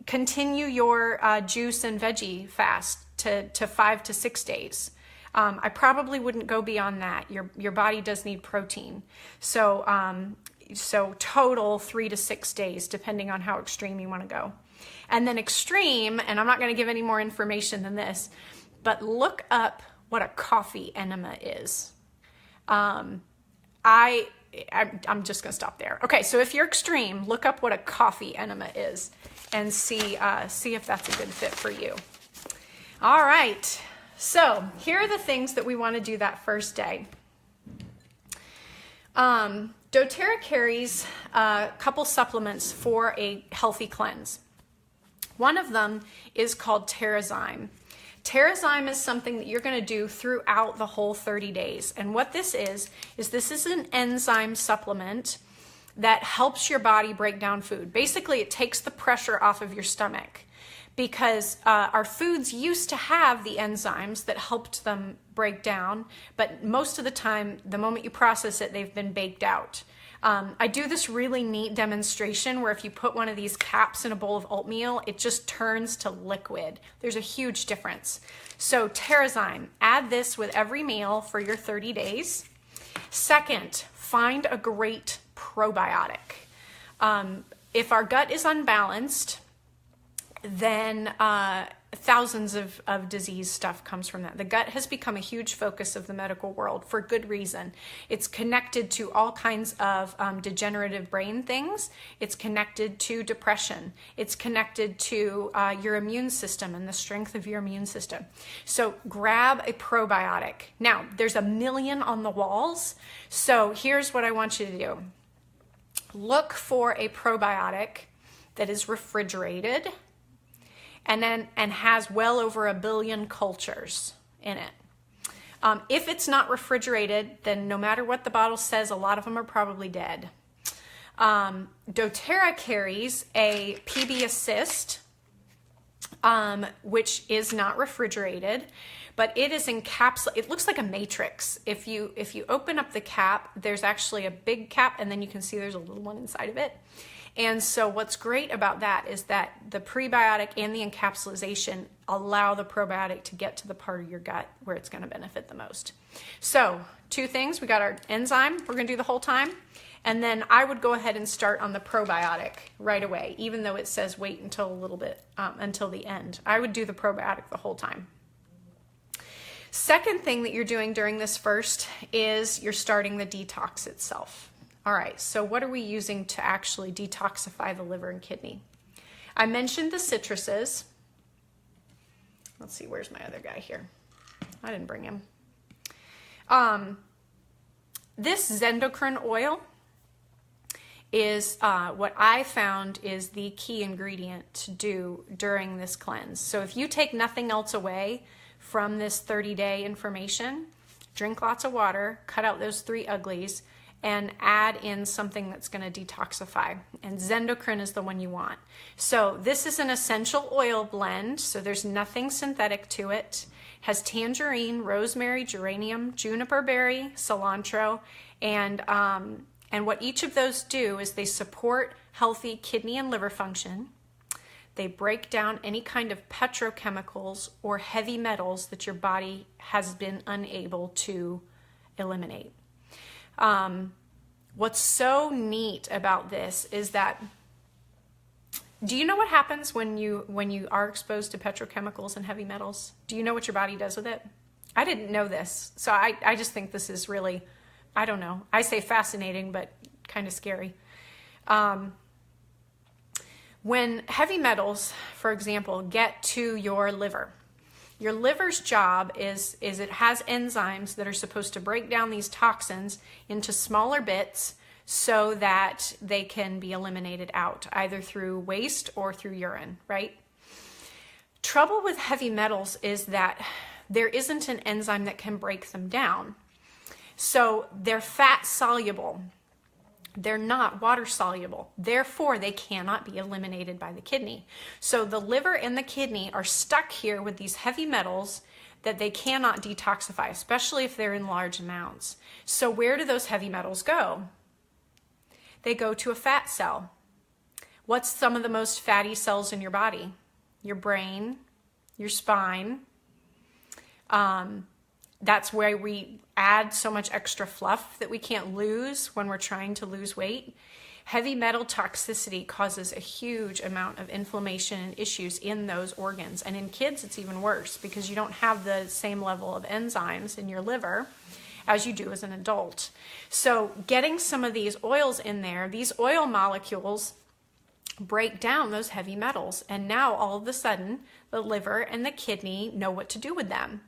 continue your juice and veggie fast to 5 to 6 days. I probably wouldn't go beyond that. Your body does need protein. So total 3 to 6 days, depending on how extreme you want to go. And then extreme, and I'm not going to give any more information than this, but look up what a coffee enema is. I'm just going to stop there. Okay, so if you're extreme, look up what a coffee enema is and see if that's a good fit for you. All right, so here are the things that we want to do that first day. doTERRA carries a couple supplements for a healthy cleanse. One of them is called Terrazyme. Terrazyme is something that you're going to do throughout the whole 30 days. And what this is this is an enzyme supplement that helps your body break down food. Basically, it takes the pressure off of your stomach because our foods used to have the enzymes that helped them break down, but most of the time, the moment you process it, they've been baked out. I do this really neat demonstration where if you put one of these caps in a bowl of oatmeal, it just turns to liquid. There's a huge difference. So Terrazyme, add this with every meal for your 30 days. Second, find a great probiotic. If our gut is unbalanced, then thousands of disease stuff comes from that. The gut has become a huge focus of the medical world for good reason. It's connected to all kinds of degenerative brain things. It's connected to depression. It's connected to your immune system and the strength of your immune system. So grab a probiotic. Now, there's a million on the walls. So here's what I want you to do. Look for a probiotic that is refrigerated and has well over 1 billion cultures in it. If it's not refrigerated, then no matter what the bottle says, a lot of them are probably dead. doTERRA carries a PB Assist, which is not refrigerated, but it is encapsulated. It looks like a matrix. If you open up the cap, there's actually a big cap, and then you can see there's a little one inside of it. And so what's great about that is that the prebiotic and the encapsulation allow the probiotic to get to the part of your gut where it's going to benefit the most. So 2 things. We got our enzyme we're going to do the whole time. And then I would go ahead and start on the probiotic right away, even though it says wait until a little bit, until the end. I would do the probiotic the whole time. Second thing that you're doing during this first is you're starting the detox itself. All right, so what are we using to actually detoxify the liver and kidney? I mentioned the citruses. Let's see, where's my other guy here? I didn't bring him. This Zendocrine oil is what I found is the key ingredient to do during this cleanse. So if you take nothing else away from this 30-day information, drink lots of water, cut out those three uglies, and add in something that's going to detoxify. And Zendocrine is the one you want. So this is an essential oil blend, so there's nothing synthetic to it. Has tangerine, rosemary, geranium, juniper berry, cilantro, and what each of those do is they support healthy kidney and liver function. They break down any kind of petrochemicals or heavy metals that your body has been unable to eliminate. What's so neat about this is that, do you know what happens when you are exposed to petrochemicals and heavy metals? Do you know what your body does with it? I didn't know this, so I just think this is really, I don't know, I say fascinating, but kind of scary. When heavy metals, for example, get to your liver's job is it has enzymes that are supposed to break down these toxins into smaller bits so that they can be eliminated out, either through waste or through urine, right? Trouble with heavy metals is that there isn't an enzyme that can break them down. So they're fat soluble. They're not water soluble. Therefore, they cannot be eliminated by the kidney. So the liver and the kidney are stuck here with these heavy metals that they cannot detoxify, especially if they're in large amounts. So where do those heavy metals go? They go to a fat cell. What's some of the most fatty cells in your body? Your brain, your spine. That's where we add so much extra fluff that we can't lose when we're trying to lose weight. Heavy metal toxicity causes a huge amount of inflammation and issues in those organs. And in kids, it's even worse because you don't have the same level of enzymes in your liver as you do as an adult. So getting some of these oils in there, these oil molecules break down those heavy metals. And now all of a sudden, the liver and the kidney know what to do with them.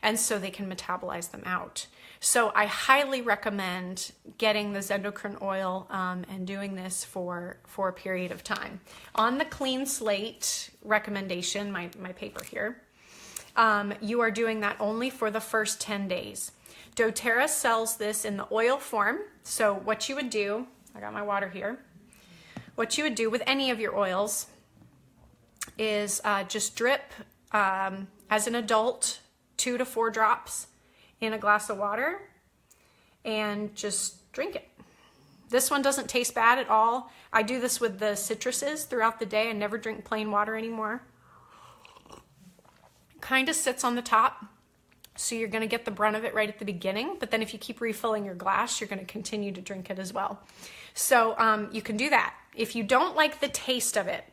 And so they can metabolize them out. So I highly recommend getting the Zendocrine oil and doing this for a period of time. On the clean slate recommendation, my paper here, you are doing that only for the first 10 days. doTERRA sells this in the oil form. So what you would do, I got my water here. What you would do with any of your oils is just drip, as an adult, 2 to 4 drops in a glass of water and just drink it. This one doesn't taste bad at all. I do this with the citruses throughout the day. I never drink plain water anymore. Kind of sits on the top, so you're going to get the brunt of it right at the beginning, but then if you keep refilling your glass, you're going to continue to drink it as well. So you can do that. If you don't like the taste of it,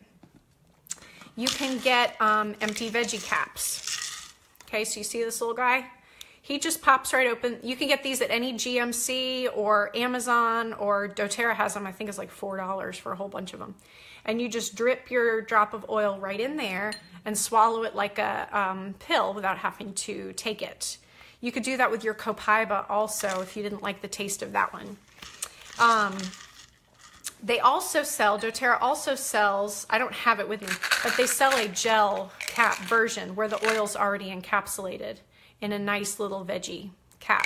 you can get empty veggie caps. Okay, so you see this little guy? He just pops right open. You can get these at any GMC or Amazon, or doTERRA has them. I think it's like $4 for a whole bunch of them. And you just drip your drop of oil right in there and swallow it like a pill without having to take it. You could do that with your copaiba also if you didn't like the taste of that one. They also sell, doTERRA also sells, I don't have it with me, but they sell a gel cap version where the oil's already encapsulated in a nice little veggie cap.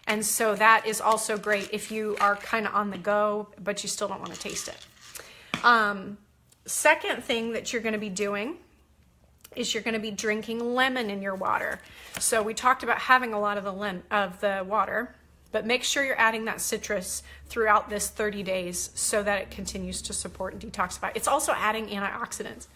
And so that is also great if you are kind of on the go, but you still don't want to taste it. Second thing that you're going to be doing is you're going to be drinking lemon in your water. So we talked about having a lot of the water, but make sure you're adding that citrus throughout this 30 days so that it continues to support and detoxify. It's also adding antioxidants.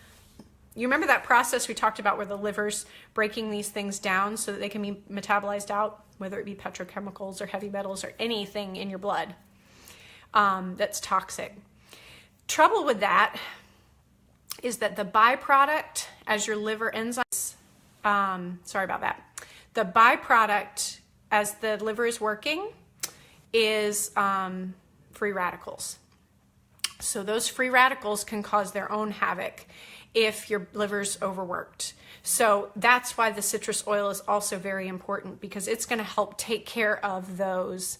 You remember that process we talked about where the liver's breaking these things down so that they can be metabolized out, whether it be petrochemicals or heavy metals or anything in your blood that's toxic. Trouble with that is that the byproduct, as your liver enzymes, sorry about that, the byproduct as the liver is working is free radicals. So those free radicals can cause their own havoc if your liver's overworked. So that's why the citrus oil is also very important, because it's going to help take care of those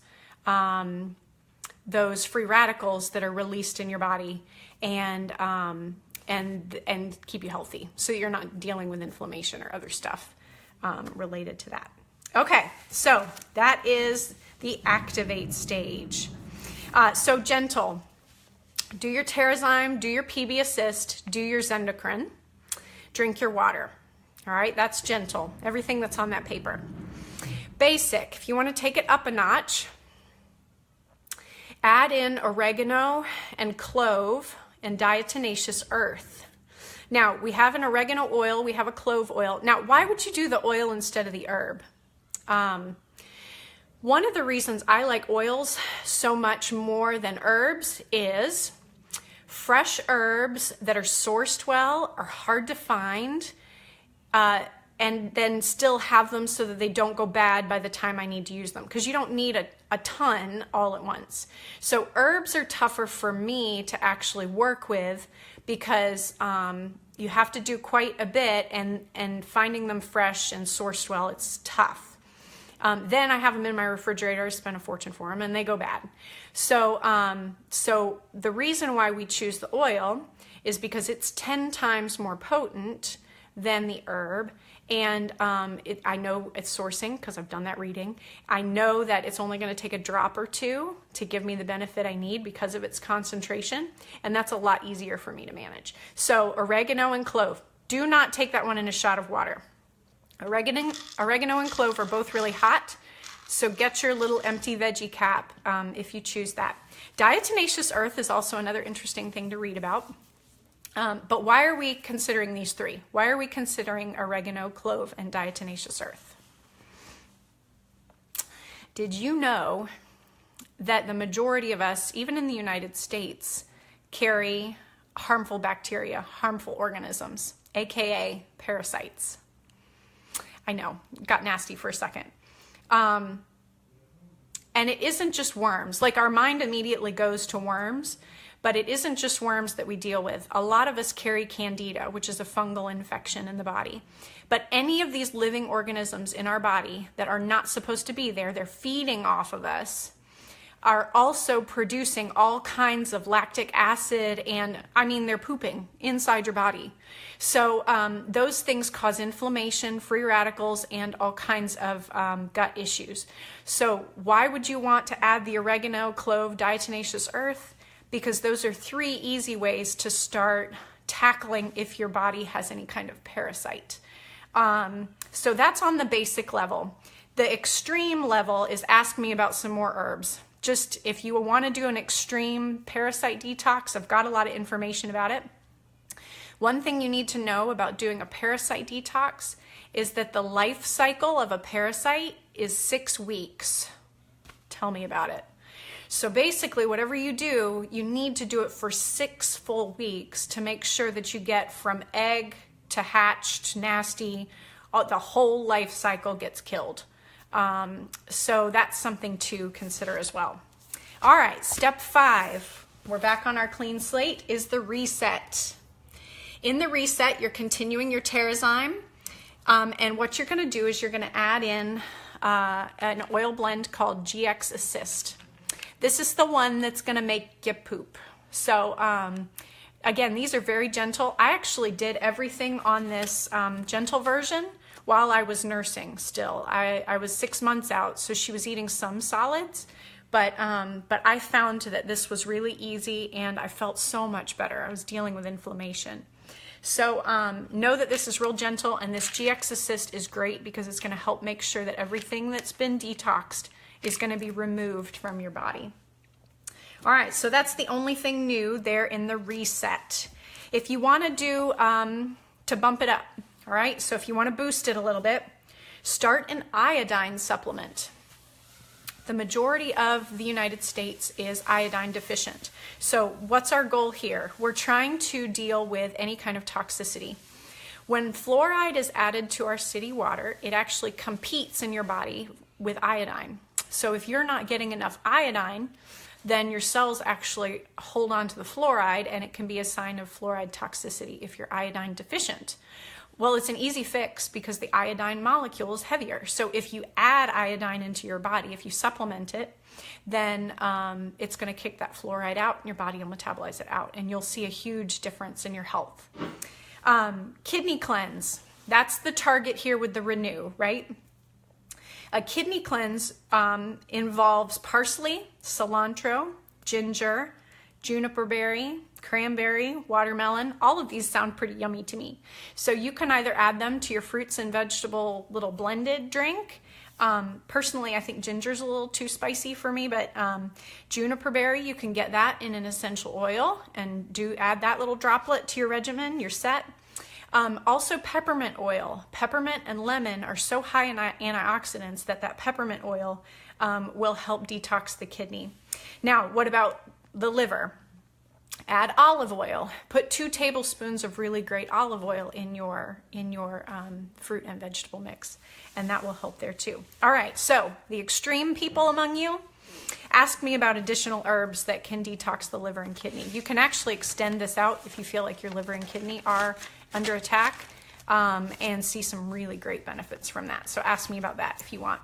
free radicals that are released in your body and keep you healthy, so you're not dealing with inflammation or other stuff related to that. Okay, so that is the activate stage. So gentle. Do your Terrazyme, do your PB Assist, do your Zendocrine, drink your water. All right, that's gentle. Everything that's on that paper. Basic, if you want to take it up a notch, add in oregano and clove and diatomaceous earth. Now, we have an oregano oil, we have a clove oil. Now, why would you do the oil instead of the herb? One of the reasons I like oils so much more than herbs is fresh herbs that are sourced well are hard to find, and then still have them so that they don't go bad by the time I need to use them, because you don't need a ton all at once. So herbs are tougher for me to actually work with because you have to do quite a bit, and finding them fresh and sourced well, it's tough. Then I have them in my refrigerator, I spend a fortune for them, and they go bad. So the reason why we choose the oil is because it's 10 times more potent than the herb. And I know it's sourcing because I've done that reading. I know that it's only going to take a drop or two to give me the benefit I need because of its concentration. And that's a lot easier for me to manage. So oregano and clove. Do not take that one in a shot of water. Oregano and clove are both really hot. So get your little empty veggie cap if you choose that. Diatomaceous earth is also another interesting thing to read about. But why are we considering these three? Why are we considering oregano, clove, and diatomaceous earth? Did you know that the majority of us, even in the United States, carry harmful bacteria, harmful organisms, aka parasites? I know, got nasty for a second. And it isn't just worms. Like, our mind immediately goes to worms, but it isn't just worms that we deal with. A lot of us carry candida, which is a fungal infection in the body. But any of these living organisms in our body that are not supposed to be there, they're feeding off of us, are also producing all kinds of lactic acid, and they're pooping inside your body. So those things cause inflammation, free radicals, and all kinds of gut issues. So why would you want to add the oregano, clove, diatomaceous earth? Because those are three easy ways to start tackling if your body has any kind of parasite. So that's on the basic level. The extreme level is ask me about some more herbs. Just if you want to do an extreme parasite detox, I've got a lot of information about it. One thing you need to know about doing a parasite detox is that the life cycle of a parasite is 6 weeks. Tell me about it. So basically, whatever you do, you need to do it for 6 full weeks to make sure that you get from egg to hatched, nasty, the whole life cycle gets killed. So that's something to consider as well. All right, step 5, we're back on our clean slate, is the reset. In the reset, you're continuing your Terrazyme, and what you're going to do is you're going to add in an oil blend called GX Assist. This is the one that's going to make you poop. So again, these are very gentle. I actually did everything on this gentle version while I was nursing still. I was 6 months out, so she was eating some solids, but I found that this was really easy and I felt so much better. I was dealing with inflammation. So know that this is real gentle, and this GX Assist is great because it's going to help make sure that everything that's been detoxed is going to be removed from your body. All right, so that's the only thing new there in the reset. If you want to do, to bump it up, all right, so if you want to boost it a little bit, start an iodine supplement. The majority of the United States is iodine deficient. So what's our goal here? We're trying to deal with any kind of toxicity. When fluoride is added to our city water, it actually competes in your body with iodine. So if you're not getting enough iodine, then your cells actually hold on to the fluoride, and it can be a sign of fluoride toxicity if you're iodine deficient. Well, it's an easy fix because the iodine molecule is heavier. So if you add iodine into your body, if you supplement it, then it's going to kick that fluoride out, and your body will metabolize it out, and you'll see a huge difference in your health. Kidney cleanse. That's the target here with the Renew, right? A kidney cleanse involves parsley, cilantro, ginger, juniper berry, cranberry, watermelon. All of these sound pretty yummy to me. So you can either add them to your fruits and vegetable little blended drink. Personally, I think ginger's a little too spicy for me, but juniper berry, you can get that in an essential oil and add that little droplet to your regimen. You're set. Also peppermint oil. Peppermint and lemon are so high in antioxidants that peppermint oil will help detox the kidney. Now, what about the liver? Add olive oil. Put 2 tablespoons of really great olive oil in your fruit and vegetable mix, and that will help there too. All right, so the extreme people among you, ask me about additional herbs that can detox the liver and kidney. You can actually extend this out if you feel like your liver and kidney are under attack, and see some really great benefits from that. So ask me about that if you want.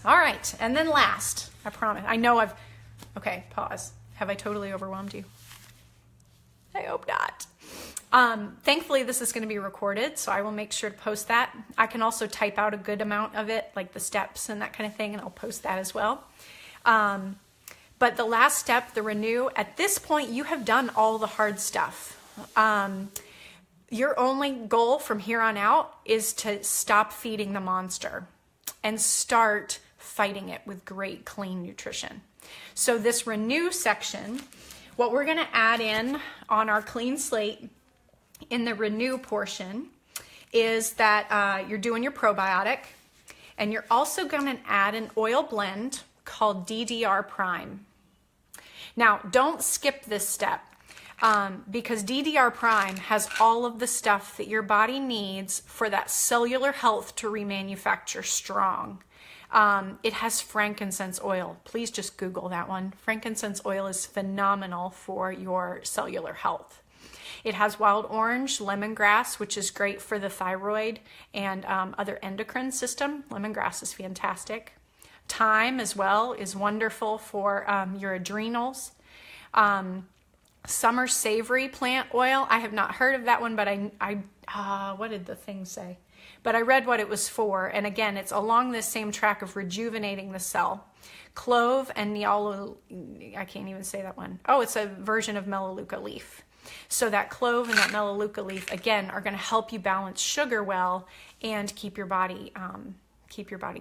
All right, and then last, I promise, okay, pause. Have I totally overwhelmed you? I hope not. Thankfully, this is going to be recorded, so I will make sure to post that. I can also type out a good amount of it, like the steps and that kind of thing, and I'll post that as well. But the last step, the renew, at this point, you have done all the hard stuff. Your only goal from here on out is to stop feeding the monster and start fighting it with great, clean nutrition. So this renew section, what we're going to add in on our clean slate in the renew portion is that you're doing your probiotic, and you're also going to add an oil blend called DDR Prime. Now, don't skip this step because DDR Prime has all of the stuff that your body needs for that cellular health to remanufacture strong. It has frankincense oil. Please just Google that one. Frankincense oil is phenomenal for your cellular health. It has wild orange, lemongrass, which is great for the thyroid and other endocrine system. Lemongrass is fantastic. Thyme as well is wonderful for your adrenals. Summer savory plant oil. I have not heard of that one, but what did the thing say? But I read what it was for, and again, it's along this same track of rejuvenating the cell. Clove and I can't even say that one. Oh, it's a version of melaleuca leaf. So that clove and that melaleuca leaf, again, are going to help you balance sugar well and keep your body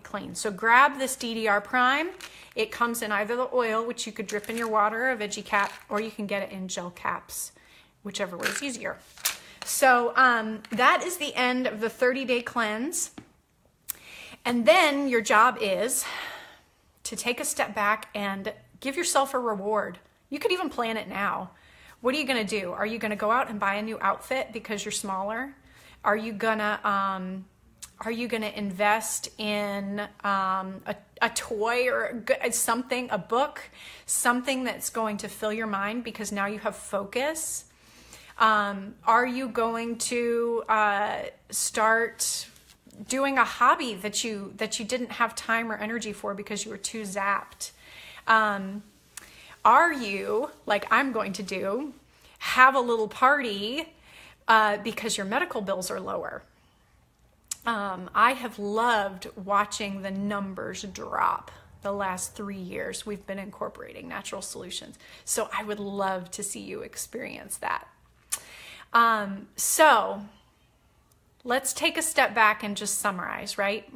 clean. So grab this DDR Prime. It comes in either the oil, which you could drip in your water, a veggie cap, or you can get it in gel caps, whichever way is easier. So that is the end of the 30-day cleanse. And then your job is to take a step back and give yourself a reward. You could even plan it now. What are you going to do? Are you going to go out and buy a new outfit because you're smaller? Are you going to invest in a toy or something, a book, something that's going to fill your mind because now you have focus? Are you going to start doing a hobby that you didn't have time or energy for because you were too zapped? Are you, like I'm going to do, have a little party because your medical bills are lower? I have loved watching the numbers drop the last 3 years. We've been incorporating natural solutions. So I would love to see you experience that. So let's take a step back and just summarize, right?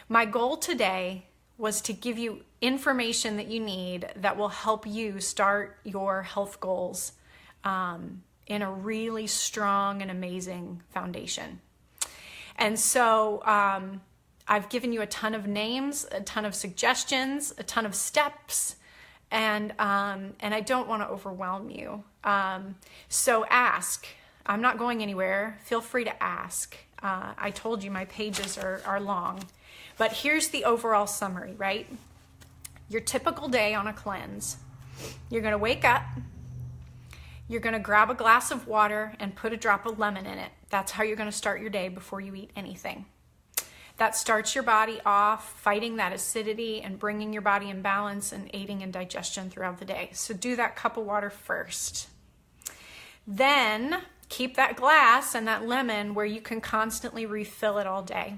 My goal today was to give you information that you need that will help you start your health goals in a really strong and amazing foundation. And so I've given you a ton of names, a ton of suggestions, a ton of steps, and I don't want to overwhelm you. So ask. I'm not going anywhere. Feel free to ask. I told you my pages are long. But here's the overall summary, right? Your typical day on a cleanse. You're going to wake up. You're going to grab a glass of water and put a drop of lemon in it. That's how you're going to start your day before you eat anything. That starts your body off fighting that acidity and bringing your body in balance and aiding in digestion throughout the day. So do that cup of water first. Then keep that glass and that lemon where you can constantly refill it all day.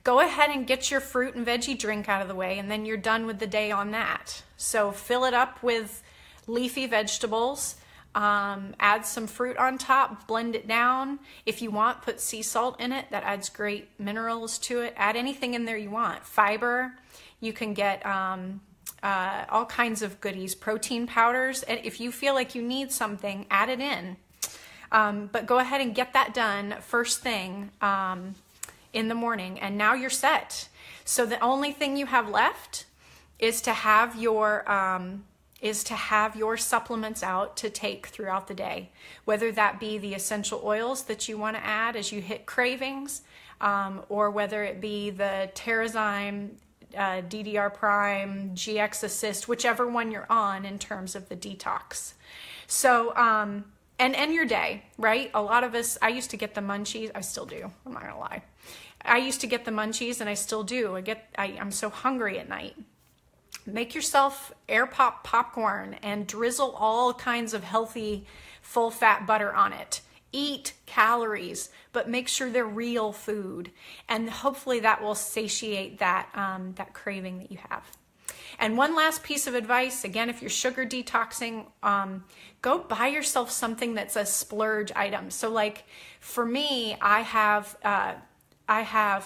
go ahead and get your fruit and veggie drink out of the way, and then you're done with the day on that. So fill it up with leafy vegetables, add some fruit on top, blend it down. If you want, put sea salt in it. That adds great minerals to it. Add anything in there you want. Fiber. You can get all kinds of goodies, protein powders. And if you feel like you need something, add it in. But go ahead and get that done first thing in the morning, and now you're set. So the only thing you have left is to have your supplements out to take throughout the day, whether that be the essential oils that you want to add as you hit cravings, or whether it be the Terrazyme, DDR Prime, GX Assist, whichever one you're on in terms of the detox. So, and end your day, right? A lot of us, I used to get the munchies. I still do. I'm not gonna lie. I used to get the munchies, and I still do. I'm so hungry at night. Make yourself air pop popcorn and drizzle all kinds of healthy full fat butter on it. Eat calories, but make sure they're real food. And hopefully that will satiate that, that craving that you have. And one last piece of advice, again, if you're sugar detoxing, go buy yourself something that's a splurge item. So like for me, I have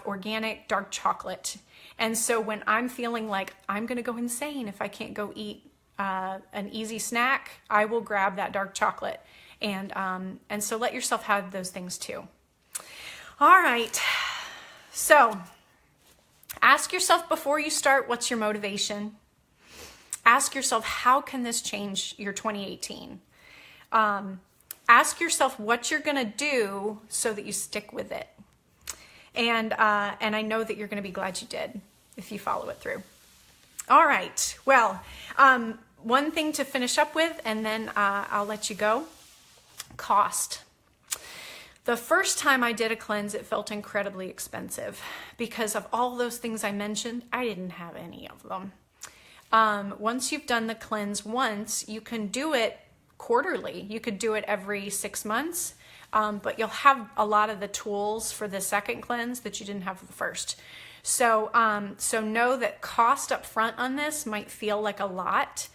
organic dark chocolate. And so when I'm feeling like I'm going to go insane if I can't go eat an easy snack, I will grab that dark chocolate. And so let yourself have those things too. All right. So ask yourself before you start, what's your motivation? Ask yourself, how can this change your 2018? Ask yourself what you're going to do so that you stick with it. And I know that you're going to be glad you did if you follow it through. All right. Well, one thing to finish up with, and then I'll let you go. Cost. The first time I did a cleanse, it felt incredibly expensive because of all those things I mentioned. I didn't have any of them. Once you've done the cleanse once, you can do it quarterly. You could do it every 6 months. But you'll have a lot of the tools for the second cleanse that you didn't have for the first. So know that cost up front on this might feel like a lot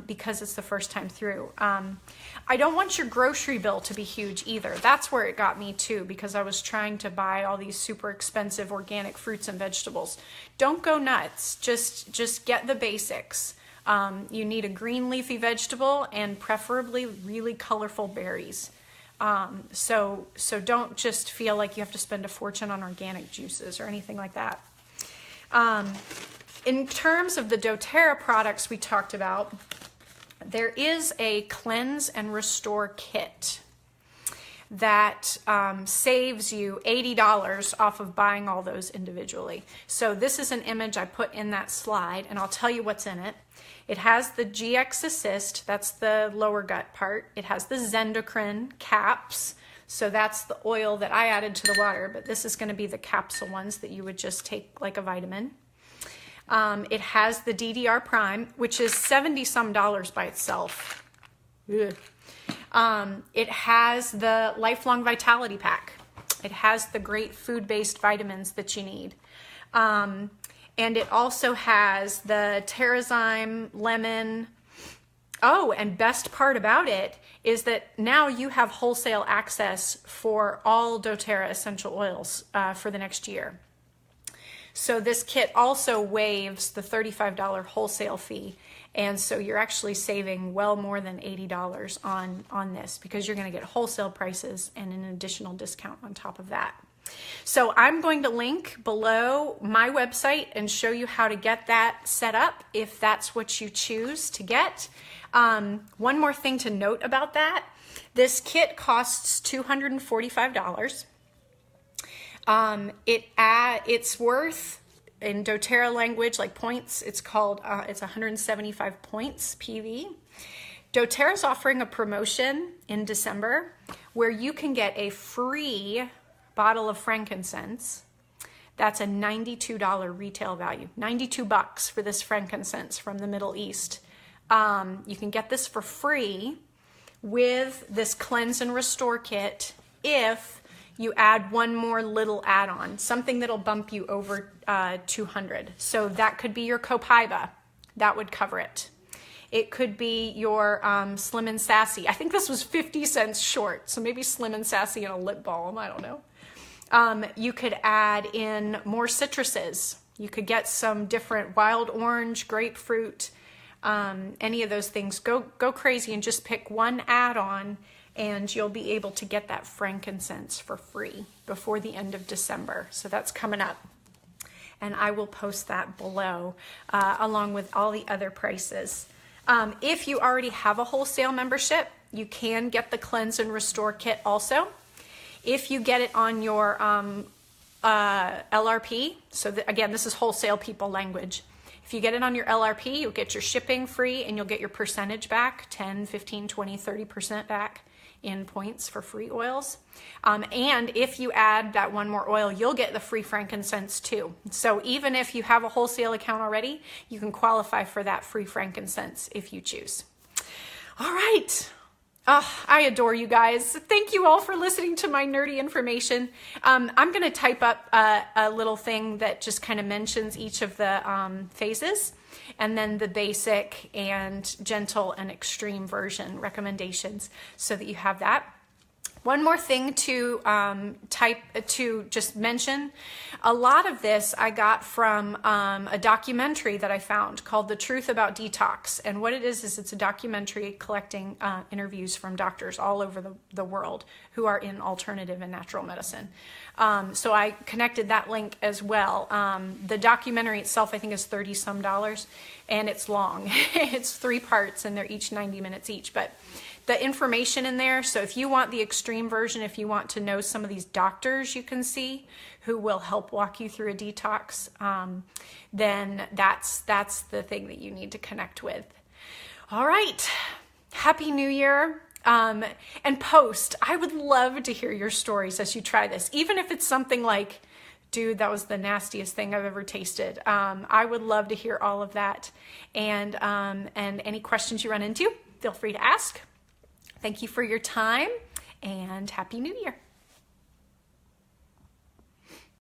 because it's the first time through. I don't want your grocery bill to be huge either. That's where it got me too, because I was trying to buy all these super expensive organic fruits and vegetables. Don't go nuts. Just get the basics. You need a green leafy vegetable and preferably really colorful berries. So don't just feel like you have to spend a fortune on organic juices or anything like that. In terms of the doTERRA products we talked about, there is a cleanse and restore kit that saves you $80 off of buying all those individually. So this is an image I put in that slide, and I'll tell you what's in it. It has the GX Assist, that's the lower gut part. It has the Zendocrine caps, so that's the oil that I added to the water, but this is going to be the capsule ones that you would just take like a vitamin. It has the DDR Prime, which is $70-some by itself. Ugh. It has the Lifelong Vitality Pack. It has the great food-based vitamins that you need. And it also has the Terrazyme lemon. Oh, and best part about it is that now you have wholesale access for all doTERRA essential oils for the next year. So this kit also waives the $35 wholesale fee. And so you're actually saving well more than $80 on this because you're going to get wholesale prices and an additional discount on top of that. So I'm going to link below my website and show you how to get that set up if that's what you choose to get. One more thing to note about that. This kit costs $245. It's worth, in doTERRA language, like points, it's called, it's 175 points PV. doTERRA's offering a promotion in December where you can get a free bottle of frankincense. That's a $92 retail value, $92 for this frankincense from the Middle East. You can get this for free with this cleanse and restore kit if you add one more little add-on, something that'll bump you over 200. So that could be your Copaiba. That would cover it. It could be your Slim and Sassy. I think this was 50 cents short, so maybe Slim and Sassy and a lip balm, I don't know. You could add in more citruses. You could get some different wild orange, grapefruit, any of those things. Go crazy and just pick one add-on, and you'll be able to get that frankincense for free before the end of December. So that's coming up. And I will post that below, along with all the other prices. If you already have a wholesale membership, you can get the Cleanse and Restore Kit also. If you get it on your LRP, so again, this is wholesale people language. If you get it on your LRP, you'll get your shipping free and you'll get your percentage back, 10, 15, 20, 30% back in points for free oils. And if you add that one more oil, you'll get the free frankincense too. So even if you have a wholesale account already, you can qualify for that free frankincense if you choose. All right. Oh, I adore you guys. Thank you all for listening to my nerdy information. I'm going to type up a little thing that just kind of mentions each of the phases, and then the basic and gentle and extreme version recommendations so that you have that. One more thing to just mention, a lot of this I got from a documentary that I found called The Truth About Detox. And what it is it's a documentary collecting interviews from doctors all over the world who are in alternative and natural medicine. So I connected that link as well. The documentary itself, I think, is $30 some, and it's long. It's 3 parts, and they're each 90 minutes each. But the information in there, so if you want the extreme version, if you want to know some of these doctors you can see who will help walk you through a detox, then that's the thing that you need to connect with. All right. Happy New Year. And post. I would love to hear your stories as you try this, even if it's something like, dude, that was the nastiest thing I've ever tasted. I would love to hear all of that. And any questions you run into, feel free to ask. Thank you for your time, and Happy New Year.